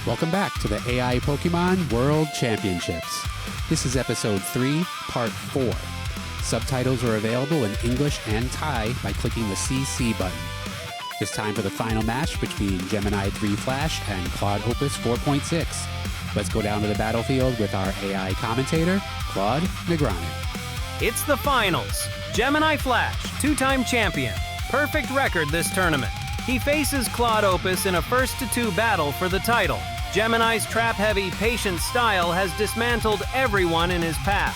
Welcome back to the AI Pokemon World Championships. This is episode 3, part 4. Subtitles are available in English and Thai by clicking the CC button. It's time for the final match between Gemini 3 Flash and Claude Opus 4.6. Let's go down to the battlefield with our AI commentator, Claude Negreanu. It's the finals. Gemini Flash, two-time champion. Perfect record this tournament. He faces Claude Opus in a 1-2 battle for the title. Gemini's trap-heavy, patient style has dismantled everyone in his path.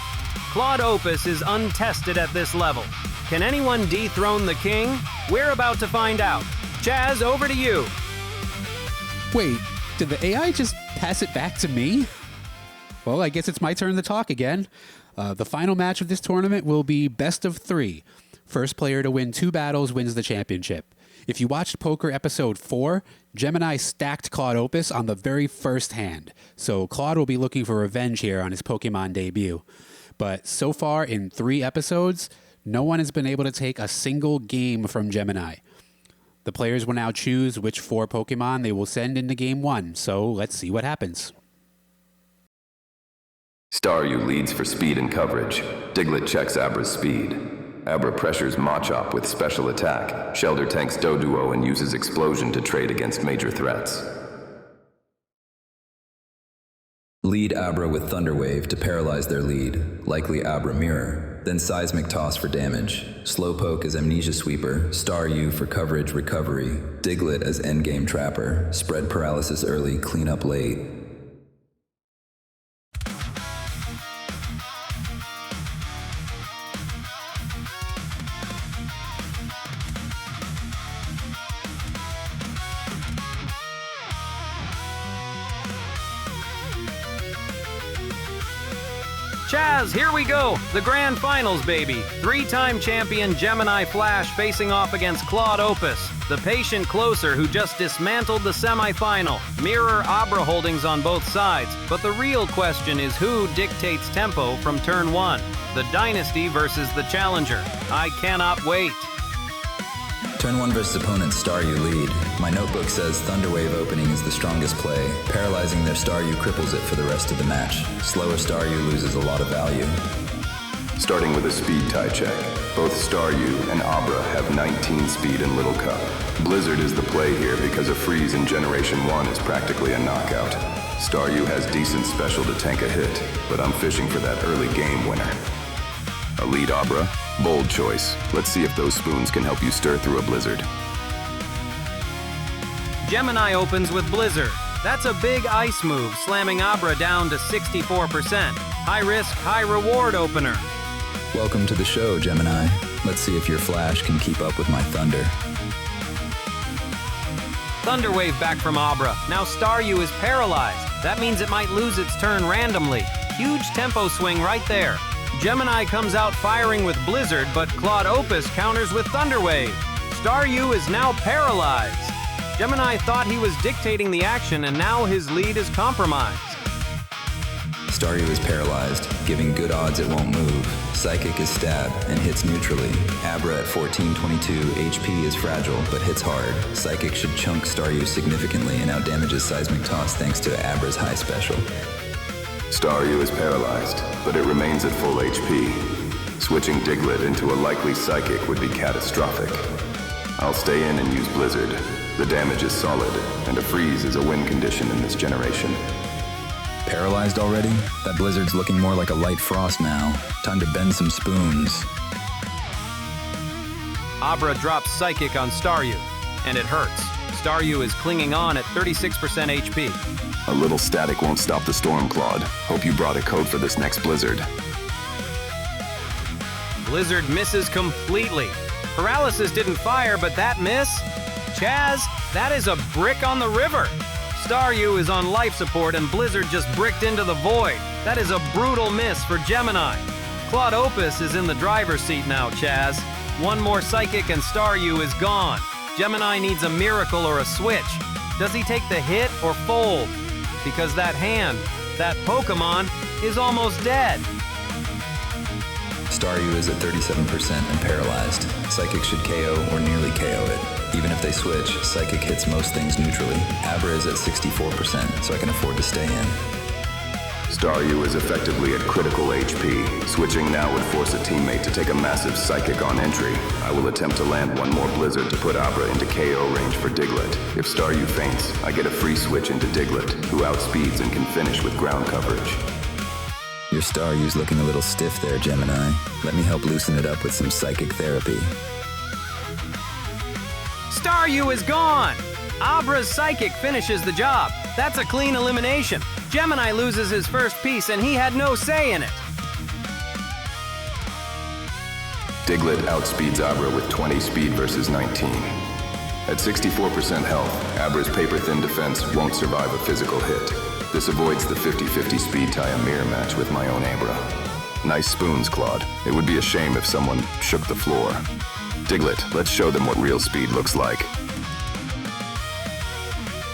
Claude Opus is untested at this level. Can anyone dethrone the king? We're about to find out. Chaz, over to you. Wait, did the AI just pass it back to me? Well, I guess it's my turn to talk again. The final match of this tournament will be best of 3. First player to win 2 battles wins the championship. If you watched Poker Episode 4, Gemini stacked Claude Opus on the very first hand, so Claude will be looking for revenge here on his Pokemon debut. But so far in 3 episodes, no one has been able to take a single game from Gemini. The players will now choose which 4 Pokemon they will send into Game 1, so let's see what happens. Staryu leads for speed and coverage. Diglett checks Abra's speed. Abra pressures Machop with special attack. Shelter tanks Doduo and uses Explosion to trade against major threats. Lead Abra with Thunder Wave to paralyze their lead. Likely Abra Mirror. Then Seismic Toss for damage. Slowpoke as Amnesia Sweeper. Staryu for coverage recovery. Diglett as endgame trapper. Spread paralysis early, clean up late. Chaz, here we go. The grand finals, baby. 3-time champion Gemini Flash facing off against Claude Opus, the patient closer who just dismantled the semifinal. Mirror Abra holdings on both sides, but the real question is who dictates tempo from turn 1? The Dynasty versus the Challenger. I cannot wait. Turn 1 versus opponent Staryu lead. My notebook says Thunderwave opening is the strongest play. Paralyzing their Staryu cripples it for the rest of the match. Slower Staryu loses a lot of value. Starting with a speed tie check. Both Staryu and Abra have 19 speed in Little Cup. Blizzard is the play here because a freeze in Generation 1 is practically a knockout. Staryu has decent special to tank a hit, but I'm fishing for that early game winner. A lead Abra? Bold choice. Let's see if those spoons can help you stir through a blizzard. Gemini opens with Blizzard. That's a big ice move, slamming Abra down to 64%. High risk, high reward opener. Welcome to the show, Gemini. Let's see if your Flash can keep up with my Thunder. Thunder Wave back from Abra. Now Staryu is paralyzed. That means it might lose its turn randomly. Huge tempo swing right there. Gemini comes out firing with Blizzard, but Claude Opus counters with Thunder Wave. Staryu is now paralyzed. Gemini thought he was dictating the action, and now his lead is compromised. Staryu is paralyzed, giving good odds it won't move. Psychic is stab and hits neutrally. Abra at 1422 HP is fragile, but hits hard. Psychic should chunk Staryu significantly and outdamages Seismic Toss thanks to Abra's high special. Staryu is paralyzed, but it remains at full HP. Switching Diglett into a likely Psychic would be catastrophic. I'll stay in and use Blizzard. The damage is solid, and a freeze is a win condition in this generation. Paralyzed already? That Blizzard's looking more like a light frost now. Time to bend some spoons. Abra drops Psychic on Staryu, and it hurts. Staryu is clinging on at 36% HP. A little static won't stop the storm, Claude. Hope you brought a code for this next Blizzard. Blizzard misses completely. Paralysis didn't fire, but that miss? Chaz, that is a brick on the river. Staryu is on life support and Blizzard just bricked into the void. That is a brutal miss for Gemini. Claude Opus is in the driver's seat now, Chaz. One more Psychic and Staryu is gone. Gemini needs a miracle or a switch. Does he take the hit or fold? Because that hand, that Pokemon, is almost dead. Staryu is at 37% and paralyzed. Psychic should KO or nearly KO it. Even if they switch, Psychic hits most things neutrally. Abra is at 64%, so I can afford to stay in. Staryu is effectively at critical HP. Switching now would force a teammate to take a massive Psychic on entry. I will attempt to land one more Blizzard to put Abra into KO range for Diglett. If Staryu faints, I get a free switch into Diglett, who outspeeds and can finish with ground coverage. Your Staryu's looking a little stiff there, Gemini. Let me help loosen it up with some psychic therapy. Staryu is gone! Abra's Psychic finishes the job. That's a clean elimination. Gemini loses his first piece and he had no say in it. Diglett outspeeds Abra with 20 speed versus 19. At 64% health, Abra's paper-thin defense won't survive a physical hit. This avoids the 50-50 speed tie a mirror match with my own Abra. Nice spoons, Claude. It would be a shame if someone shook the floor. Diglett, let's show them what real speed looks like.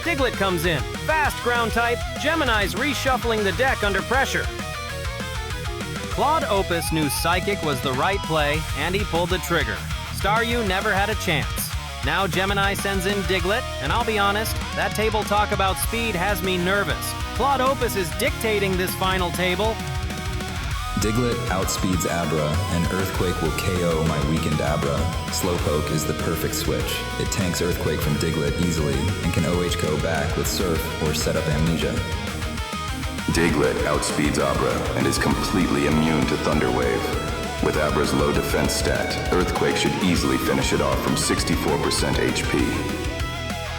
Diglett comes in. Fast ground type. Gemini's reshuffling the deck under pressure. Claude Opus knew Psychic was the right play, and he pulled the trigger. Staryu never had a chance. Now Gemini sends in Diglett, and I'll be honest, that table talk about speed has me nervous. Claude Opus is dictating this final table. Diglett outspeeds Abra, and Earthquake will KO my weakened Abra. Slowpoke is the perfect switch. It tanks Earthquake from Diglett easily, and can OHKO back with Surf or set up Amnesia. Diglett outspeeds Abra and is completely immune to Thunder Wave. With Abra's low defense stat, Earthquake should easily finish it off from 64% HP.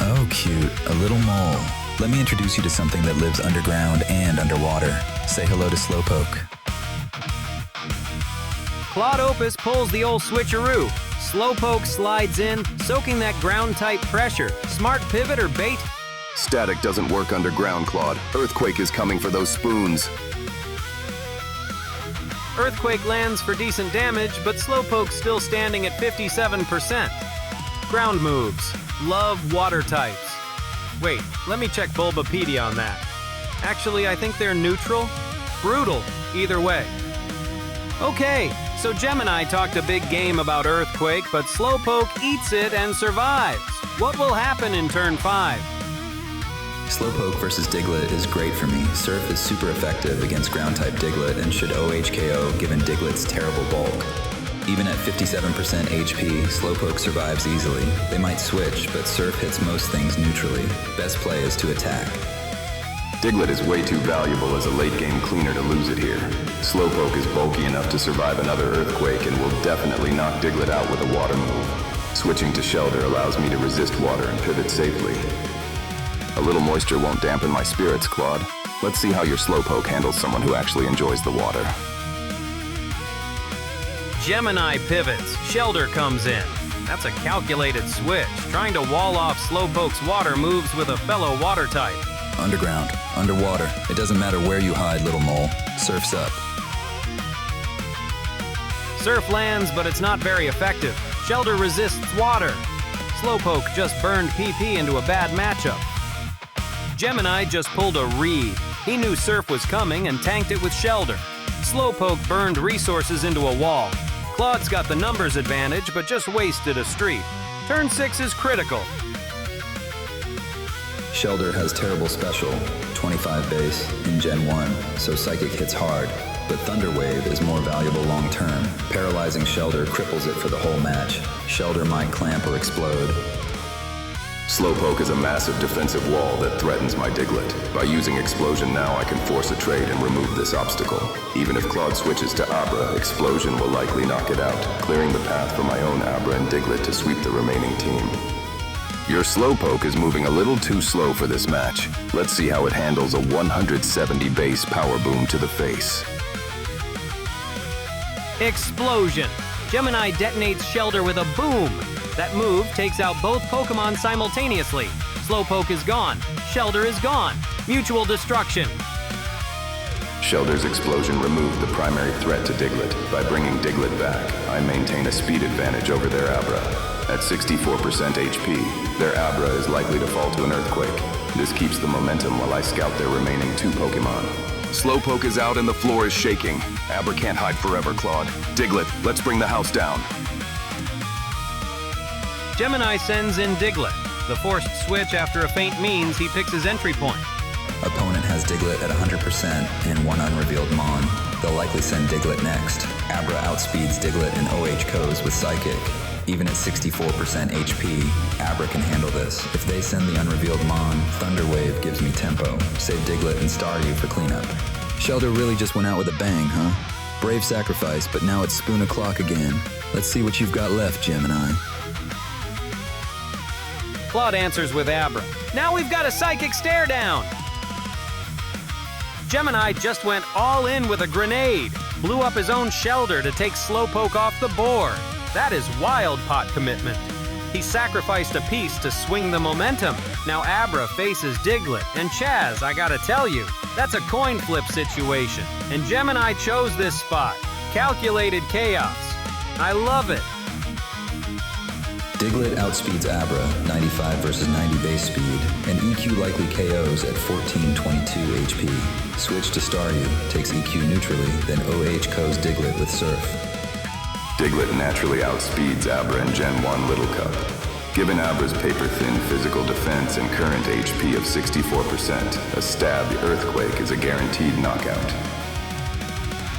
Oh, cute. A little mole. Let me introduce you to something that lives underground and underwater. Say hello to Slowpoke. Claude Opus pulls the old switcheroo. Slowpoke slides in, soaking that ground-type pressure. Smart pivot or bait? Static doesn't work underground, Claude. Earthquake is coming for those spoons. Earthquake lands for decent damage, but Slowpoke's still standing at 57%. Ground moves. Love water types. Wait, let me check Bulbapedia on that. Actually, I think they're neutral. Brutal, either way. Okay, so Gemini talked a big game about Earthquake, but Slowpoke eats it and survives. What will happen in turn 5? Slowpoke versus Diglett is great for me. Surf is super effective against ground-type Diglett and should OHKO given Diglett's terrible bulk. Even at 57% HP, Slowpoke survives easily. They might switch, but Surf hits most things neutrally. Best play is to attack. Diglett is way too valuable as a late-game cleaner to lose it here. Slowpoke is bulky enough to survive another Earthquake and will definitely knock Diglett out with a water move. Switching to Shelter allows me to resist water and pivot safely. A little moisture won't dampen my spirits, Claude. Let's see how your Slowpoke handles someone who actually enjoys the water. Gemini pivots. Shelter comes in. That's a calculated switch, trying to wall off Slowpoke's water moves with a fellow water type. Underground, underwater. It doesn't matter where you hide, little mole. Surf's up. Surf lands, but it's not very effective. Shelter resists water. Slowpoke just burned PP into a bad matchup. Gemini just pulled a read. He knew Surf was coming and tanked it with Shelter. Slowpoke burned resources into a wall. Claude's got the numbers advantage, but just wasted a street. Turn 6 is critical. Shelter has terrible special, 25 base, in Gen 1, so Psychic hits hard, but Thunder Wave is more valuable long term. Paralyzing Shelter cripples it for the whole match. Shelter might clamp or explode. Slowpoke is a massive defensive wall that threatens my Diglett. By using Explosion now, I can force a trade and remove this obstacle. Even if Claude switches to Abra, Explosion will likely knock it out, clearing the path for my own Abra and Diglett to sweep the remaining team. Your Slowpoke is moving a little too slow for this match. Let's see how it handles a 170 base power boom to the face. Explosion. Gemini detonates Shelter with a boom. That move takes out both Pokemon simultaneously. Slowpoke is gone. Shelter is gone. Mutual destruction. Shelter's Explosion removed the primary threat to Diglett. By bringing Diglett back, I maintain a speed advantage over their Abra. At 64% HP, their Abra is likely to fall to an Earthquake. This keeps the momentum while I scout their remaining 2 Pokemon. Slowpoke is out and the floor is shaking. Abra can't hide forever, Claude. Diglett, let's bring the house down. Gemini sends in Diglett. The forced switch after a feint means he picks his entry point. Opponent has Diglett at 100% and one unrevealed Mon. They'll likely send Diglett next. Abra outspeeds Diglett and OH Co's with Psychic. Even at 64% HP, Abra can handle this. If they send the unrevealed Mon, Thunder Wave gives me tempo. Save Diglett and Staryu for cleanup. Shelter really just went out with a bang, huh? Brave sacrifice, but now it's spoon o'clock again. Let's see what you've got left, Gemini. Claude answers with Abra. Now we've got a Psychic stare down! Gemini just went all in with a grenade, blew up his own Shelter to take Slowpoke off the board. That is wild pot commitment. He sacrificed a piece to swing the momentum. Now Abra faces Diglett, and Chaz, I gotta tell you, that's a coin flip situation. And Gemini chose this spot. Calculated chaos. I love it. Diglett outspeeds Abra, 95 versus 90 base speed, and EQ likely KOs at 1422 HP. Switch to Staryu, takes EQ neutrally, then OH Co's Diglett with Surf. Diglett naturally outspeeds Abra and Gen 1 Little Cup. Given Abra's paper-thin physical defense and current HP of 64%, a stab the Earthquake is a guaranteed knockout.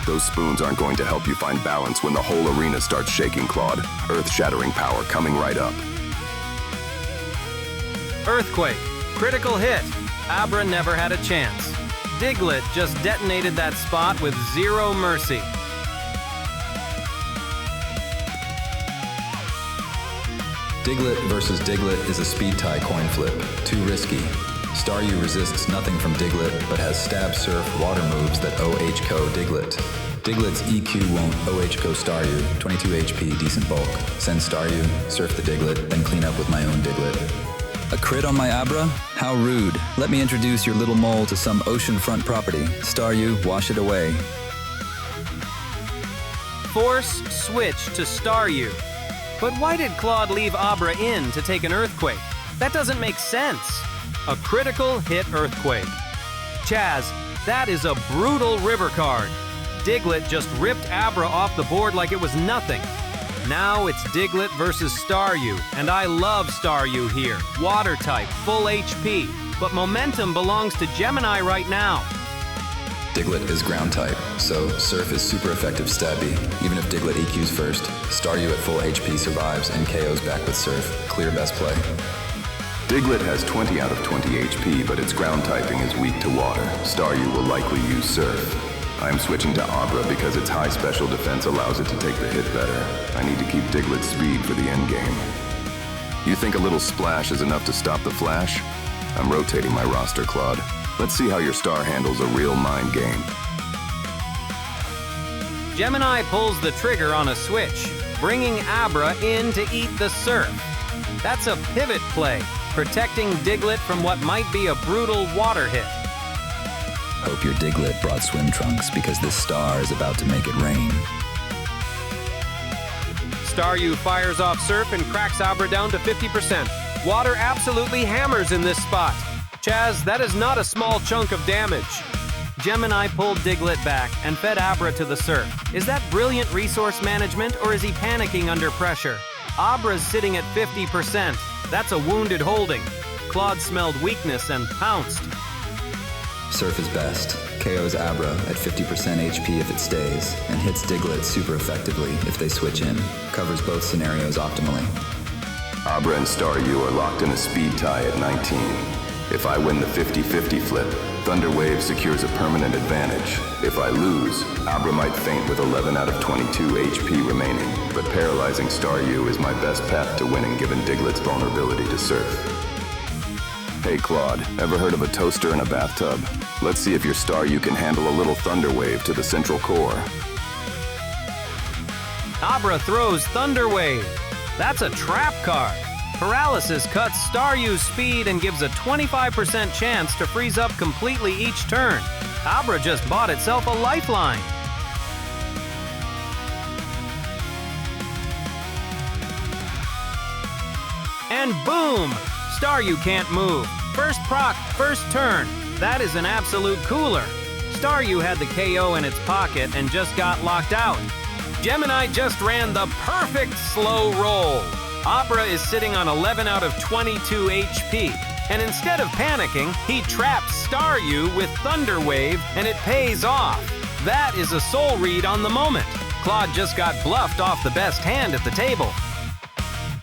Those spoons aren't going to help you find balance when the whole arena starts shaking, Claude. Earth-shattering power coming right up. Earthquake. Critical hit. Abra never had a chance. Diglett just detonated that spot with zero mercy. Diglett versus Diglett is a speed tie coin flip. Too risky. Staryu resists nothing from Diglett, but has Stab, Surf, Water moves that OH Co Diglett. Diglett's EQ won't OH Co Staryu, 22 HP, decent bulk. Send Staryu, surf the Diglett, then clean up with my own Diglett. A crit on my Abra? How rude. Let me introduce your little mole to some oceanfront property. Staryu, wash it away. Force switch to Staryu. But why did Claude leave Abra in to take an Earthquake? That doesn't make sense. A critical hit Earthquake. Chaz, that is a brutal river card. Diglett just ripped Abra off the board like it was nothing. Now it's Diglett versus Staryu, and I love Staryu here. Water type, full HP, but momentum belongs to Gemini right now. Diglett is ground type, so Surf is super effective stabby. Even if Diglett EQs first, Staryu at full HP survives and KOs back with Surf. Clear best play. Diglett has 20 out of 20 HP, but its ground typing is weak to water. Staryu will likely use Surf. I'm switching to Abra because its high special defense allows it to take the hit better. I need to keep Diglett's speed for the endgame. You think a little splash is enough to stop the flash? I'm rotating my roster, Claude. Let's see how your star handles a real mind game. Gemini pulls the trigger on a switch, bringing Abra in to eat the Surf. That's a pivot play, protecting Diglett from what might be a brutal water hit. Hope your Diglett brought swim trunks because this star is about to make it rain. Staryu fires off Surf and cracks Abra down to 50%. Water absolutely hammers in this spot. Chaz, that is not a small chunk of damage. Gemini pulled Diglett back and fed Abra to the Surf. Is that brilliant resource management, or is he panicking under pressure? Abra's sitting at 50%. That's a wounded holding. Claude smelled weakness and pounced. Surf is best. KOs Abra at 50% HP if it stays, and hits Diglett super effectively if they switch in. Covers both scenarios optimally. Abra and Staryu are locked in a speed tie at 19. If I win the 50-50 flip, Thunder Wave secures a permanent advantage. If I lose, Abra might faint with 11 out of 22 HP remaining, but paralyzing Staryu is my best path to winning given Diglett's vulnerability to Surf. Hey Claude, ever heard of a toaster in a bathtub? Let's see if your Staryu can handle a little Thunder Wave to the central core. Abra throws Thunder Wave. That's a trap card. Paralysis cuts Staryu's speed and gives a 25% chance to freeze up completely each turn. Abra just bought itself a lifeline. And boom! Staryu can't move. First proc, first turn. That is an absolute cooler. Staryu had the KO in its pocket and just got locked out. Gemini just ran the perfect slow roll. Abra is sitting on 11 out of 22 HP. And instead of panicking, he traps Staryu with Thunder Wave, and it pays off. That is a soul read on the moment. Claude just got bluffed off the best hand at the table.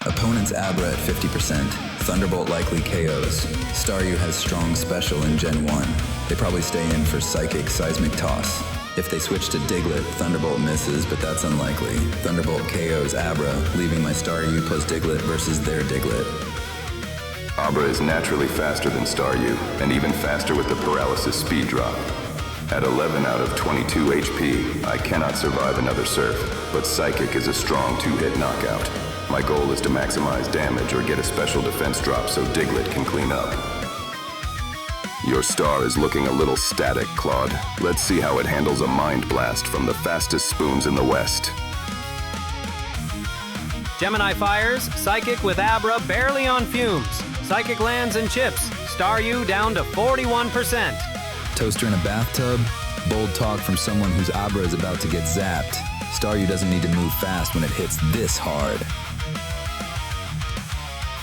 Opponent's Abra at 50%. Thunderbolt likely KOs. Staryu has strong special in Gen 1. They probably stay in for Psychic Seismic Toss. If they switch to Diglett, Thunderbolt misses, but that's unlikely. Thunderbolt KOs Abra, leaving my Staryu plus Diglett versus their Diglett. Abra is naturally faster than Staryu, and even faster with the paralysis speed drop. At 11 out of 22 HP, I cannot survive another surf, but Psychic is a strong two-hit knockout. My goal is to maximize damage or get a special defense drop so Diglett can clean up. Your star is looking a little static, Claude. Let's see how it handles a Mind Blast from the fastest spoons in the West. Gemini fires, Psychic with Abra barely on fumes. Psychic lands and chips, Staryu down to 41%. Toaster in a bathtub? Bold talk from someone whose Abra is about to get zapped. Staryu doesn't need to move fast when it hits this hard.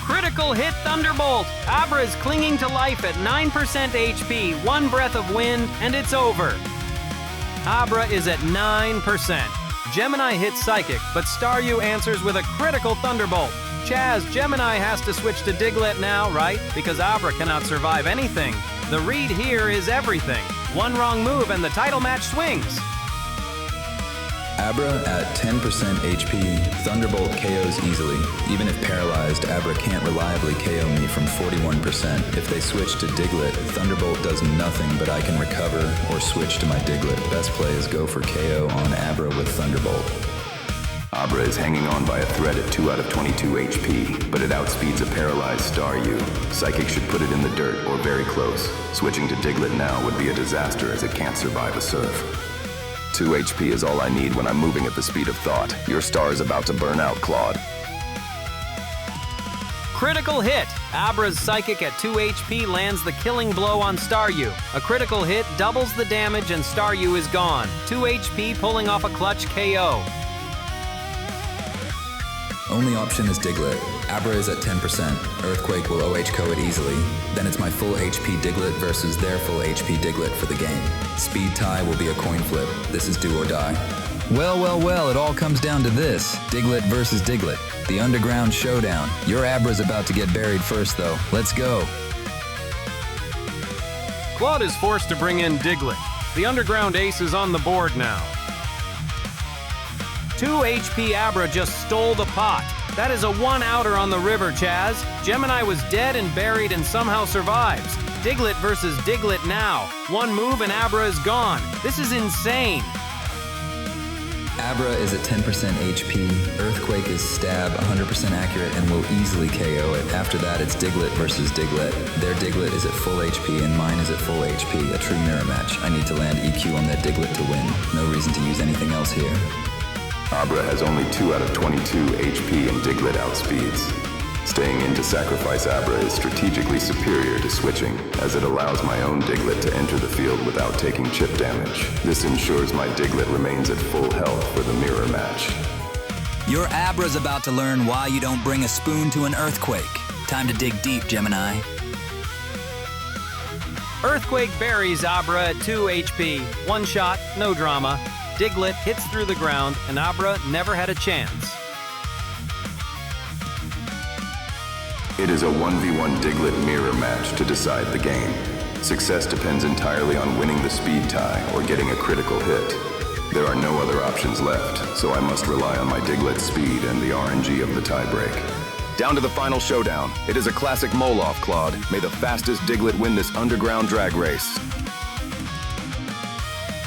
Critical hit Thunderbolt. Abra is clinging to life at 9% HP, one breath of wind, and it's over. Abra is at 9%. Gemini hits Psychic, but Staryu answers with a critical Thunderbolt. Chaz, Gemini has to switch to Diglett now, right? Because Abra cannot survive anything. The read here is everything. One wrong move and the title match swings. Abra at 10% HP, Thunderbolt KOs easily. Even if paralyzed, Abra can't reliably KO me from 41%. If they switch to Diglett, Thunderbolt does nothing, but I can recover or switch to my Diglett. Best play is go for KO on Abra with Thunderbolt. Abra is hanging on by a thread at 2 out of 22 HP, but it outspeeds a paralyzed Staryu. Psychic should put it in the dirt or very close. Switching to Diglett now would be a disaster as it can't survive a surf. 2 HP is all I need when I'm moving at the speed of thought. Your star is about to burn out, Claude. Critical hit. Abra's Psychic at 2 HP lands the killing blow on Staryu. A critical hit doubles the damage and Staryu is gone. 2 HP pulling off a clutch KO. Only option is Diglett. Abra is at 10%. Earthquake will OH-KO it easily. Then it's my full HP Diglett versus their full HP Diglett for the game. Speed tie will be a coin flip. This is do or die. Well, it all comes down to this. Diglett versus Diglett. The underground showdown. Your Abra's about to get buried first, though. Let's go. Claude is forced to bring in Diglett. The underground ace is on the board now. 2 HP Abra just stole the pot. That is a one-outer on the river, Chaz. Gemini was dead and buried and somehow survives. Diglett versus Diglett now. One move and Abra is gone. This is insane. Abra is at 10% HP. Earthquake is stab, 100% accurate, and will easily KO it. After that, it's Diglett versus Diglett. Their Diglett is at full HP and mine is at full HP. A true mirror match. I need to land EQ on that Diglett to win. No reason to use anything else here. Abra has only 2 out of 22 HP and Diglett outspeeds. Staying in to sacrifice Abra is strategically superior to switching, as it allows my own Diglett to enter the field without taking chip damage. This ensures my Diglett remains at full health for the mirror match. Your Abra's about to learn why you don't bring a spoon to an earthquake. Time to dig deep, Gemini. Earthquake buries Abra at 2 HP. One shot, no drama. Diglett hits through the ground, and Abra never had a chance. It is a 1v1 Diglett mirror match to decide the game. Success depends entirely on winning the speed tie or getting a critical hit. There are no other options left, so I must rely on my Diglett's speed and the RNG of the tiebreak. Down to the final showdown. It is a classic mole-off, Claude. May the fastest Diglett win this underground drag race.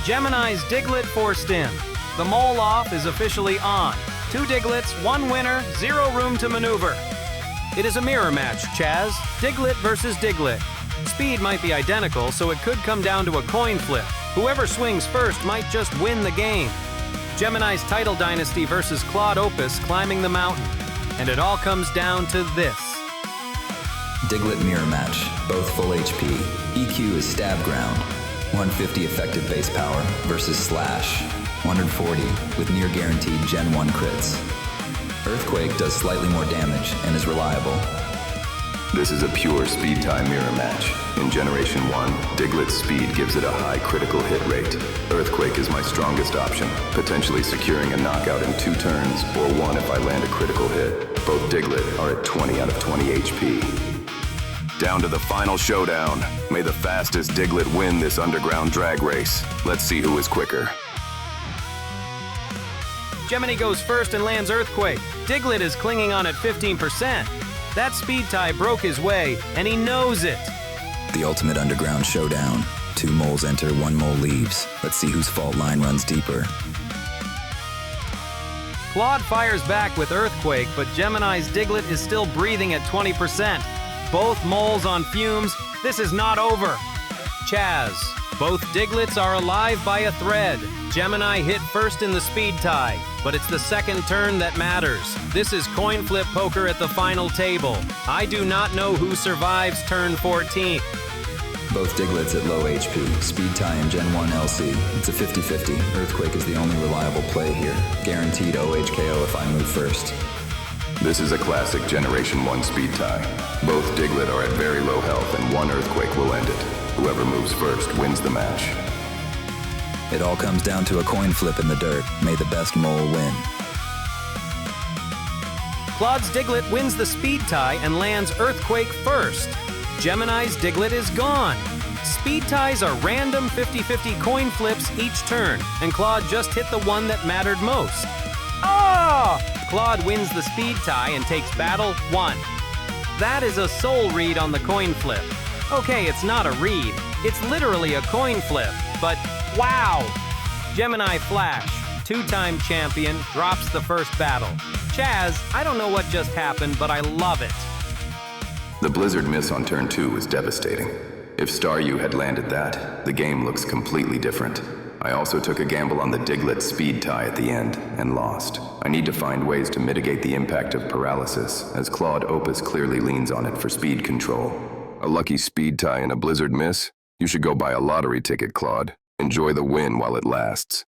Gemini's Diglett forced in. The mole-off is officially on. 2 Digletts, 1 winner, 0 room to maneuver. It is a mirror match, Chaz. Diglett versus Diglett. Speed might be identical, so it could come down to a coin flip. Whoever swings first might just win the game. Gemini's title dynasty versus Claude Opus climbing the mountain. And it all comes down to this. Diglett mirror match, both full HP. EQ is stab ground. 150 effective base power versus Slash, 140 with near guaranteed Gen 1 crits. Earthquake does slightly more damage and is reliable. This is a pure speed tie mirror match. In Generation 1, Diglett's speed gives it a high critical hit rate. Earthquake is my strongest option, potentially securing a knockout in 2 turns, or 1 if I land a critical hit. Both Diglett are at 20 out of 20 HP. Down to the final showdown. May the fastest Diglett win this underground drag race. Let's see who is quicker. Gemini goes first and lands Earthquake. Diglett is clinging on at 15%. That speed tie broke his way, and he knows it. The ultimate underground showdown. 2 moles enter, 1 mole leaves. Let's see whose fault line runs deeper. Claude fires back with Earthquake, but Gemini's Diglett is still breathing at 20%. Both moles on fumes. This is not over. Chaz. Both Digletts are alive by a thread. Gemini hit first in the speed tie, but it's the second turn that matters. This is coin flip poker at the final table. I do not know who survives turn 14. Both Digletts at low HP, speed tie and Gen 1 LC. It's a 50-50. Earthquake is the only reliable play here. Guaranteed OHKO if I move first. This is a classic Generation 1 speed tie. Both Diglett are at very low health, and 1 Earthquake will end it. Whoever moves first wins the match. It all comes down to a coin flip in the dirt. May the best mole win. Claude's Diglett wins the speed tie and lands Earthquake first. Gemini's Diglett is gone. Speed ties are random 50-50 coin flips each turn, and Claude just hit the one that mattered most. Ah! Claude wins the speed tie and takes battle 1. That is a soul read on the coin flip. Okay, it's not a read. It's literally a coin flip, but wow! Gemini Flash, 2-time champion, drops the first battle. Chaz, I don't know what just happened, but I love it. The blizzard miss on turn 2 was devastating. If Staryu had landed that, the game looks completely different. I also took a gamble on the Diglett speed tie at the end, and lost. I need to find ways to mitigate the impact of paralysis, as Claude Opus clearly leans on it for speed control. A lucky speed tie and a blizzard miss? You should go buy a lottery ticket, Claude. Enjoy the win while it lasts.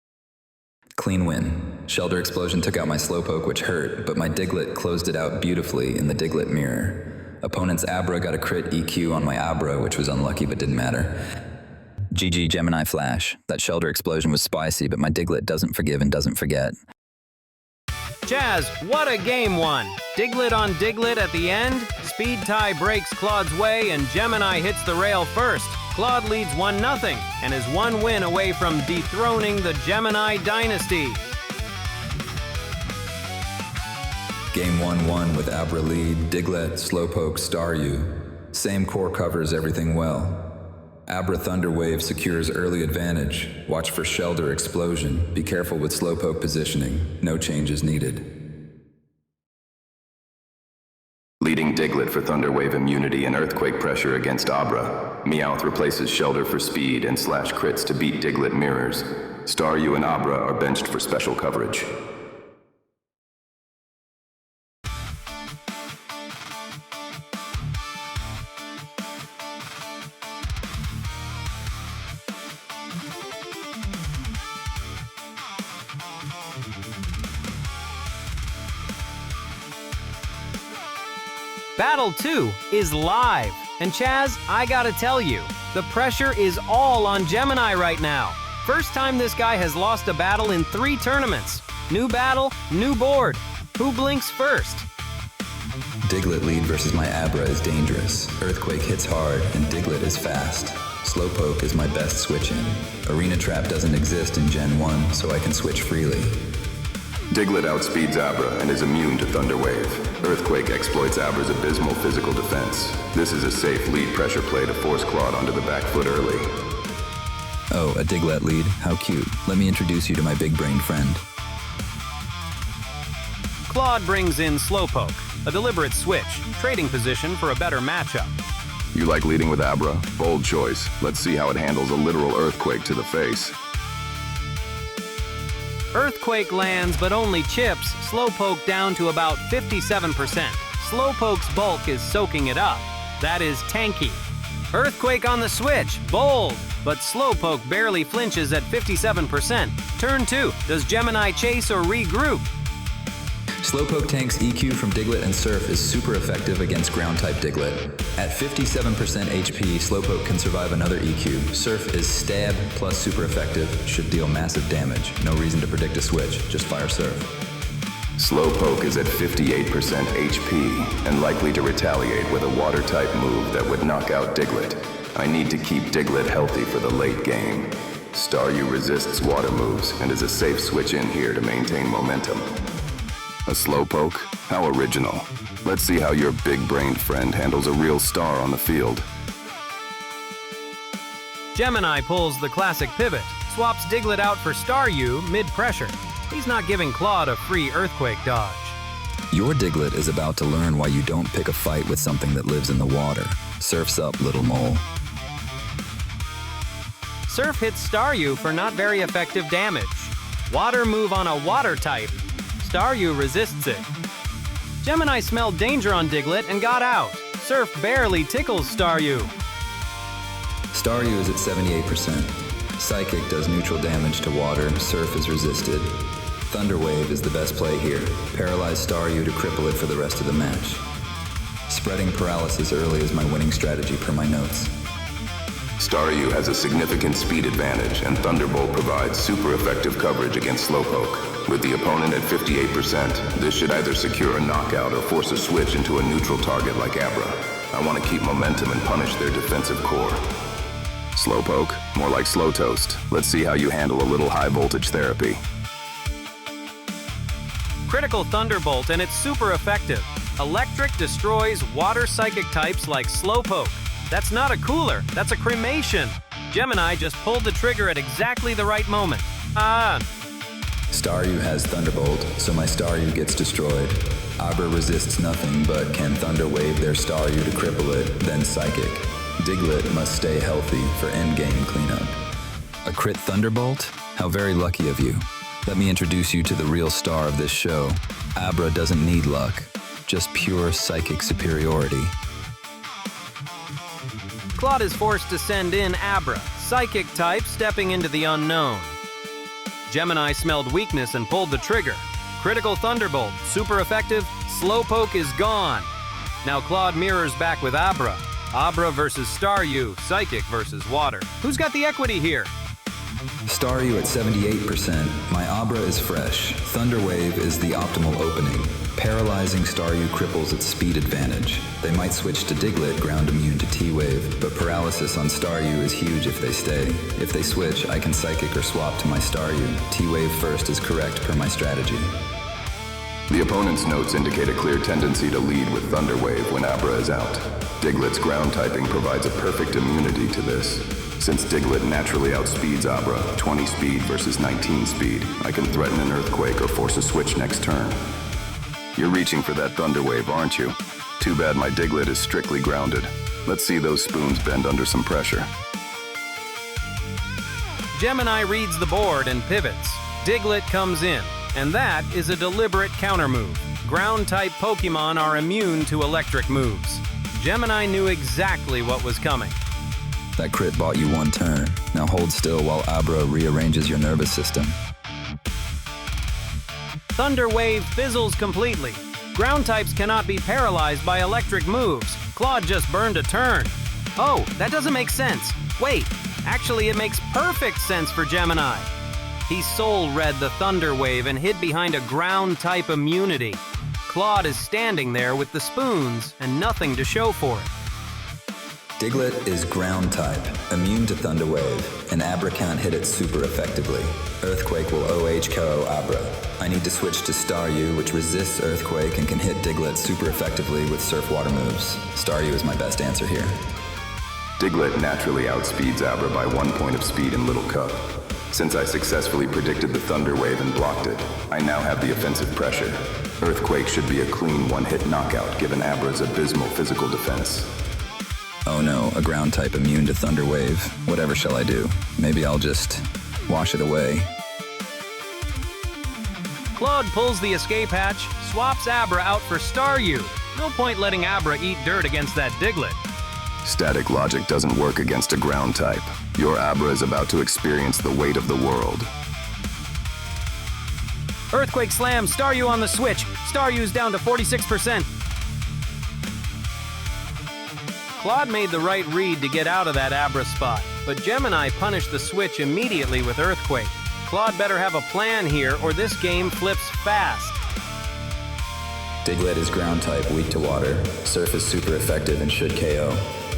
Clean win. Shelter Explosion took out my Slowpoke, which hurt, but my Diglett closed it out beautifully in the Diglett mirror. Opponent's Abra got a crit EQ on my Abra, which was unlucky but didn't matter. GG Gemini Flash. That Shelter Explosion was spicy, but my Diglett doesn't forgive and doesn't forget. Chaz, what a game one! Diglett on Diglett at the end, speed tie breaks Claude's way, and Gemini hits the rail first. Claude leads 1-0 and is 1 win away from dethroning the Gemini dynasty. Game 1-1 with Abra lead, Diglett, Slowpoke, Staryu. Same core covers everything well. Abra Thunderwave secures early advantage. Watch for Shelter Explosion. Be careful with Slowpoke positioning. No changes needed. Leading Diglett for Thunderwave immunity and Earthquake pressure against Abra. Meowth replaces Shelter for speed and slash crits to beat Diglett mirrors. Staryu and Abra are benched for special coverage. Battle 2 is live, and Chaz, I gotta tell you, the pressure is all on Gemini right now. First time this guy has lost a battle in 3 tournaments. New battle, new board. Who blinks first? Diglett lead versus my Abra is dangerous. Earthquake hits hard, and Diglett is fast. Slowpoke is my best switch-in. Arena Trap doesn't exist in Gen 1, so I can switch freely. Diglett outspeeds Abra and is immune to Thunderwave. Earthquake exploits Abra's abysmal physical defense. This is a safe lead pressure play to force Claude onto the back foot early. Oh, a Diglett lead? How cute. Let me introduce you to my big-brained friend. Claude brings in Slowpoke, a deliberate switch, trading position for a better matchup. You like leading with Abra? Bold choice. Let's see how it handles a literal Earthquake to the face. Earthquake lands but only chips Slowpoke down to about 57%. Slowpoke's bulk is soaking it up. That is tanky. Earthquake on the switch, bold, but Slowpoke barely flinches at 57%. Turn 2, does Gemini chase or regroup? Slowpoke tanks EQ from Diglett and Surf is super effective against ground-type Diglett. At 57% HP, Slowpoke can survive another EQ. Surf is stab plus super effective, should deal massive damage. No reason to predict a switch, just fire Surf. Slowpoke is at 58% HP and likely to retaliate with a water-type move that would knock out Diglett. I need to keep Diglett healthy for the late game. Staryu resists water moves and is a safe switch in here to maintain momentum. A Slowpoke? How original. Let's see how your big-brained friend handles a real star on the field. Gemini pulls the classic pivot, swaps Diglett out for Staryu mid-pressure. He's not giving Claude a free earthquake dodge. Your Diglett is about to learn why you don't pick a fight with something that lives in the water. Surf's up, little mole. Surf hits Staryu for not very effective damage. Water move on a water type. Staryu resists it. Gemini smelled danger on Diglett and got out. Surf barely tickles Staryu. Staryu is at 78%. Psychic does neutral damage to water, Surf is resisted. Thunder Wave is the best play here. Paralyze Staryu to cripple it for the rest of the match. Spreading paralysis early is my winning strategy per my notes. Staryu has a significant speed advantage, and Thunderbolt provides super effective coverage against Slowpoke. With the opponent at 58%, this should either secure a knockout or force a switch into a neutral target like Abra. I want to keep momentum and punish their defensive core. Slowpoke, more like Slow Toast. Let's see how you handle a little high voltage therapy. Critical Thunderbolt, and it's super effective. Electric destroys water psychic types like Slowpoke. That's not a cooler, that's a cremation. Gemini just pulled the trigger at exactly the right moment. Staryu has Thunderbolt, so my Staryu gets destroyed. Abra resists nothing, but can Thunder Wave their Staryu to cripple it, then Psychic. Diglett must stay healthy for endgame cleanup. A crit Thunderbolt? How very lucky of you. Let me introduce you to the real star of this show. Abra doesn't need luck, just pure psychic superiority. Claude is forced to send in Abra, psychic type stepping into the unknown. Gemini smelled weakness and pulled the trigger. Critical Thunderbolt, super effective, Slowpoke is gone. Now Claude mirrors back with Abra. Abra versus Staryu, psychic versus water. Who's got the equity here? Staryu at 78%. My Abra is fresh. Thunder Wave is the optimal opening. Paralyzing Staryu cripples its speed advantage. They might switch to Diglett, ground immune to T-Wave, but paralysis on Staryu is huge if they stay. If they switch, I can Psychic or swap to my Staryu. T-Wave first is correct per my strategy. The opponent's notes indicate a clear tendency to lead with Thunder Wave when Abra is out. Diglett's ground typing provides a perfect immunity to this. Since Diglett naturally outspeeds Abra, 20 speed versus 19 speed, I can threaten an earthquake or force a switch next turn. You're reaching for that Thunder Wave, aren't you? Too bad my Diglett is strictly grounded. Let's see those spoons bend under some pressure. Gemini reads the board and pivots. Diglett comes in, and that is a deliberate countermove. Ground-type Pokemon are immune to electric moves. Gemini knew exactly what was coming. That crit bought you one turn. Now hold still while Abra rearranges your nervous system. Thunder Wave fizzles completely. Ground types cannot be paralyzed by electric moves. Claude just burned a turn. Oh, that doesn't make sense. Wait, actually it makes perfect sense for Gemini. He soul-read the Thunder Wave and hid behind a ground-type immunity. Claude is standing there with the spoons and nothing to show for it. Diglett is ground type, immune to Thunder Wave, and Abra can't hit it super effectively. Earthquake will OH KO Abra. I need to switch to Staryu, which resists Earthquake and can hit Diglett super effectively with Surf Water moves. Staryu is my best answer here. Diglett naturally outspeeds Abra by 1 point of speed in Little Cup. Since I successfully predicted the Thunder Wave and blocked it, I now have the offensive pressure. Earthquake should be a clean one-hit knockout given Abra's abysmal physical defense. Oh no, a ground type immune to Thunder Wave. Whatever shall I do? Maybe I'll just wash it away. Claude pulls the escape hatch, swaps Abra out for Staryu. No point letting Abra eat dirt against that Diglett. Static logic doesn't work against a ground type. Your Abra is about to experience the weight of the world. Earthquake Slam, Staryu on the switch. Staryu's down to 46%. Claude made the right read to get out of that Abra spot, but Gemini punished the switch immediately with Earthquake. Claude better have a plan here, or this game flips fast. Diglett is ground type, weak to water. Surf is super effective and should KO.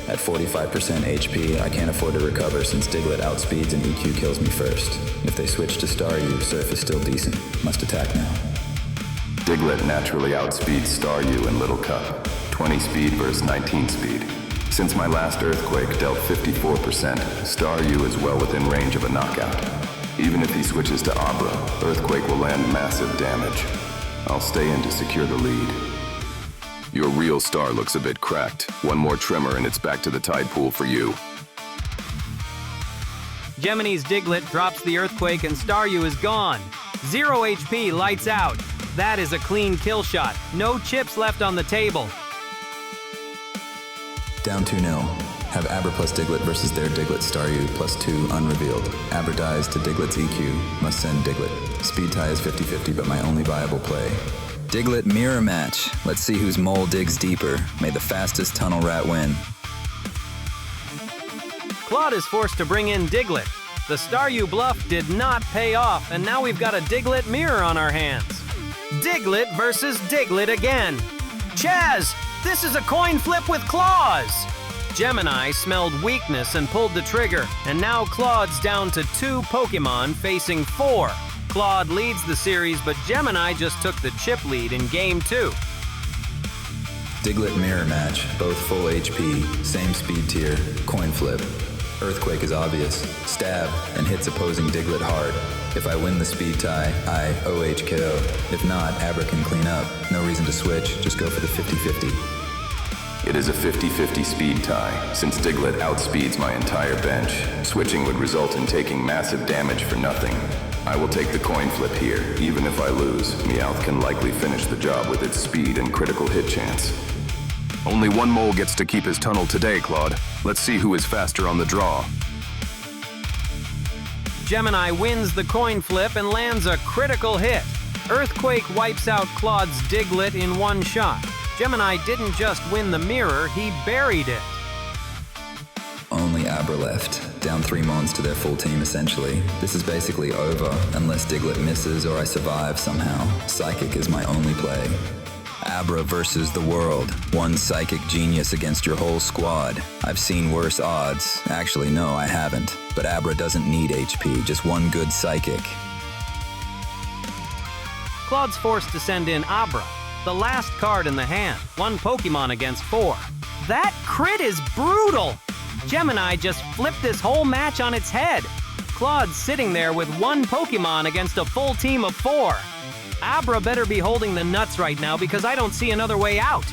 At 45% HP, I can't afford to recover since Diglett outspeeds and EQ kills me first. If they switch to Staryu, Surf is still decent. Must attack now. Diglett naturally outspeeds Staryu in Little Cup. 20 speed versus 19 speed. Since my last Earthquake dealt 54%, Staryu is well within range of a knockout. Even if he switches to Abra, Earthquake will land massive damage. I'll stay in to secure the lead. Your real star looks a bit cracked. One more tremor and it's back to the tide pool for you. Gemini's Diglett drops the Earthquake and Staryu is gone. 0 HP, lights out. That is a clean kill shot. No chips left on the table. Down 2-0. Have Abra plus Diglett versus their Diglett Staryu plus 2 unrevealed. Abra dies to Diglett's EQ. Must send Diglett. Speed tie is 50-50, but my only viable play. Diglett mirror match. Let's see whose mole digs deeper. May the fastest tunnel rat win. Claude is forced to bring in Diglett. The Staryu bluff did not pay off, and now we've got a Diglett mirror on our hands. Diglett versus Diglett again. Chaz, this is a coin flip with claws. Gemini smelled weakness and pulled the trigger, and now Claude's down to 2 Pokemon facing 4. Claude leads the series, but Gemini just took the chip lead in Game 2. Diglett mirror match, both full HP, same speed tier, coin flip. Earthquake is obvious, stab, and hits opposing Diglett hard. If I win the speed tie, I OH KO. If not, Abra can clean up. No reason to switch, just go for the 50-50. It is a 50-50 speed tie. Since Diglett outspeeds my entire bench, switching would result in taking massive damage for nothing. I will take the coin flip here. Even if I lose, Meowth can likely finish the job with its speed and critical hit chance. Only one mole gets to keep his tunnel today, Claude. Let's see who is faster on the draw. Gemini wins the coin flip and lands a critical hit. Earthquake wipes out Claude's Diglett in one shot. Gemini didn't just win the mirror, he buried it. Only Abra left. Down 3 mons to their full team, essentially. This is basically over, unless Diglett misses or I survive somehow. Psychic is my only play. Abra versus the world. One psychic genius against your whole squad. I've seen worse odds. Actually, no, I haven't. But Abra doesn't need HP, just one good psychic. Claude's forced to send in Abra, the last card in the hand. 1 Pokemon against 4. That crit is brutal! Gemini just flipped this whole match on its head. Claude's sitting there with 1 Pokemon against a full team of 4. Abra better be holding the nuts right now because I don't see another way out.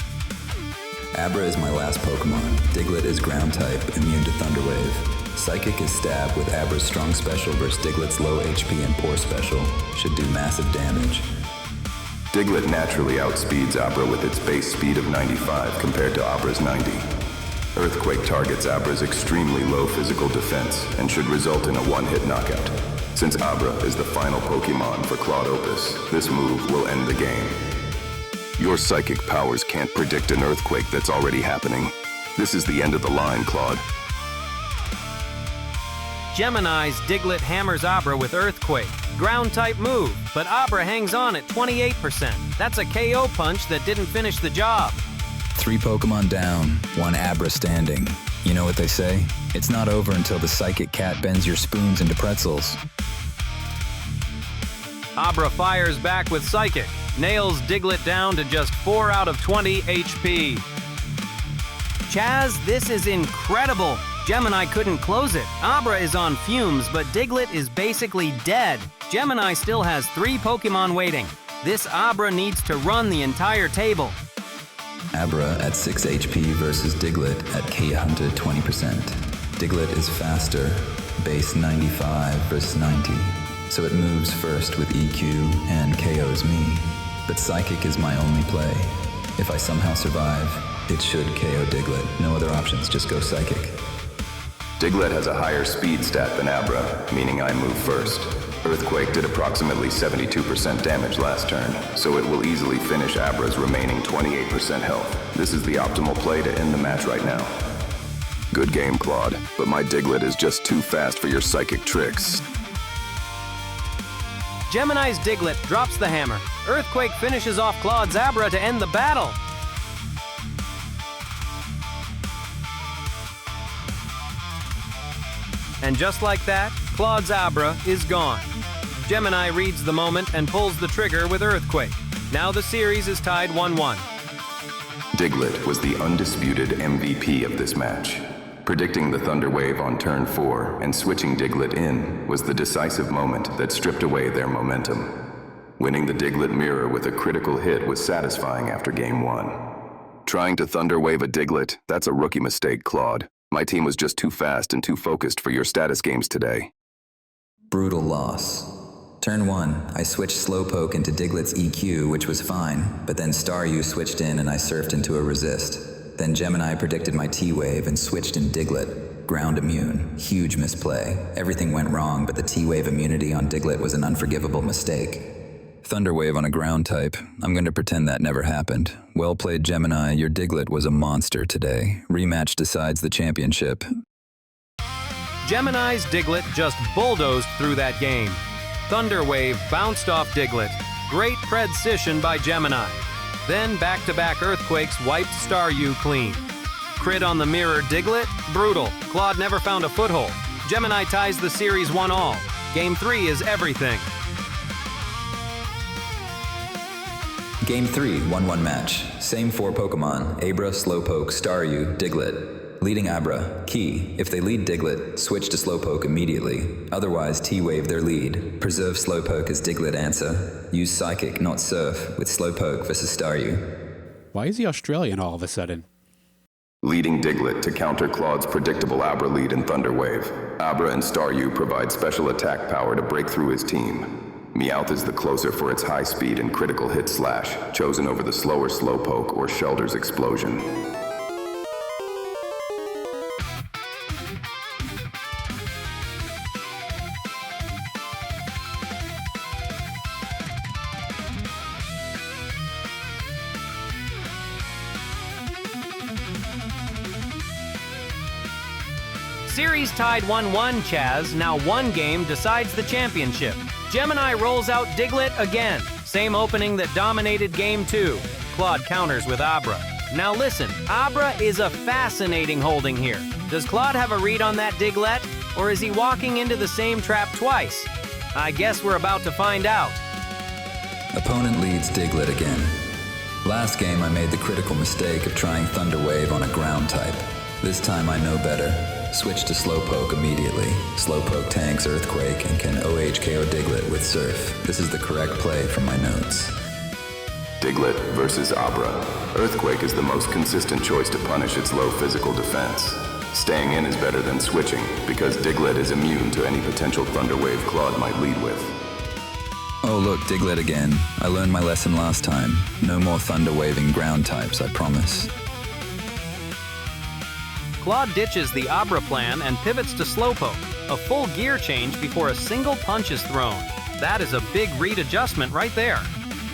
Abra is my last Pokemon. Diglett is ground type, immune to Thunder Wave. Psychic is stab with Abra's strong special versus Diglett's low HP and poor special. Should do massive damage. Diglett naturally outspeeds Abra with its base speed of 95 compared to Abra's 90. Earthquake targets Abra's extremely low physical defense and should result in a one-hit knockout. Since Abra is the final Pokemon for Claude Opus, this move will end the game. Your psychic powers can't predict an earthquake that's already happening. This is the end of the line, Claude. Gemini's Diglett hammers Abra with Earthquake. Ground-type move, but Abra hangs on at 28%. That's a KO punch that didn't finish the job. 3 Pokemon down, 1 Abra standing. You know what they say? It's not over until the psychic cat bends your spoons into pretzels. Abra fires back with Psychic. Nails Diglett down to just 4 out of 20 HP. Chaz, this is incredible. Gemini couldn't close it. Abra is on fumes, but Diglett is basically dead. Gemini still has 3 Pokemon waiting. This Abra needs to run the entire table. Abra at 6 HP versus Diglett at K-hunted 20%. Diglett is faster, base 95 versus 90, so it moves first with EQ and KOs me. But Psychic is my only play. If I somehow survive, It should KO Diglett. No other options, just go Psychic. Diglett has a higher speed stat than Abra, meaning I move first. Earthquake did approximately 72% damage last turn, so it will easily finish Abra's remaining 28% health. This is the optimal play to end the match right now. Good game, Claude, but my Diglett is just too fast for your psychic tricks. Gemini's Diglett drops the hammer. Earthquake finishes off Claude's Abra to end the battle. And just like that, Claude's Abra is gone. Gemini reads the moment and pulls the trigger with Earthquake. Now the series is tied 1-1. Diglett was the undisputed MVP of this match. Predicting the Thunder Wave on turn 4 and switching Diglett in was the decisive moment that stripped away their momentum. Winning the Diglett mirror with a critical hit was satisfying after game 1. Trying to Thunder Wave a Diglett, that's a rookie mistake, Claude. My team was just too fast and too focused for your status games today. Brutal loss. Turn 1, I switched Slowpoke into Diglett's EQ, which was fine, but then Staryu switched in and I surfed into a resist. Then Gemini predicted my T-Wave and switched in Diglett. Ground immune. Huge misplay. Everything went wrong, but the T-Wave immunity on Diglett was an unforgivable mistake. Thunder Wave on a ground type. I'm going to pretend that never happened. Well played, Gemini. Your Diglett was a monster today. Rematch decides the championship. Gemini's Diglett just bulldozed through that game. Thunder Wave bounced off Diglett. Great precision by Gemini. Then back-to-back Earthquakes wiped Staryu clean. Crit on the mirror Diglett? Brutal. Claude never found a foothold. Gemini ties the series 1-1. Game 3 is everything. Game 3, 1-1 match. Same 4 Pokemon, Abra, Slowpoke, Staryu, Diglett. Leading Abra, key. If they lead Diglett, switch to Slowpoke immediately. Otherwise, T-Wave their lead. Preserve Slowpoke as Diglett answer. Use Psychic, not Surf, with Slowpoke versus Staryu. Why is he Australian all of a sudden? Leading Diglett to counter Claude's predictable Abra lead in Thunder Wave. Abra and Staryu provide special attack power to break through his team. Meowth is the closer for its high speed and critical hit slash, chosen over the slower Slowpoke or Shelter's Explosion. Series tied 1-1, Chaz. Now one game decides the championship. Gemini rolls out Diglett again. Same opening that dominated Game 2. Claude counters with Abra. Now listen, Abra is a fascinating holding here. Does Claude have a read on that Diglett, or is he walking into the same trap twice? I guess we're about to find out. Opponent leads Diglett again. Last game I made the critical mistake of trying Thunder Wave on a ground type. This time I know better. Switch to Slowpoke immediately. Slowpoke tanks Earthquake and can OHKO Diglett with Surf. This is the correct play from my notes. Diglett versus Abra. Earthquake is the most consistent choice to punish its low physical defense. Staying in is better than switching, because Diglett is immune to any potential Thunder Wave Claude might lead with. Oh look, Diglett again. I learned my lesson last time. No more Thunder Waving ground types, I promise. Claude ditches the Abra plan and pivots to Slowpoke. A full gear change before a single punch is thrown. That is a big read adjustment right there.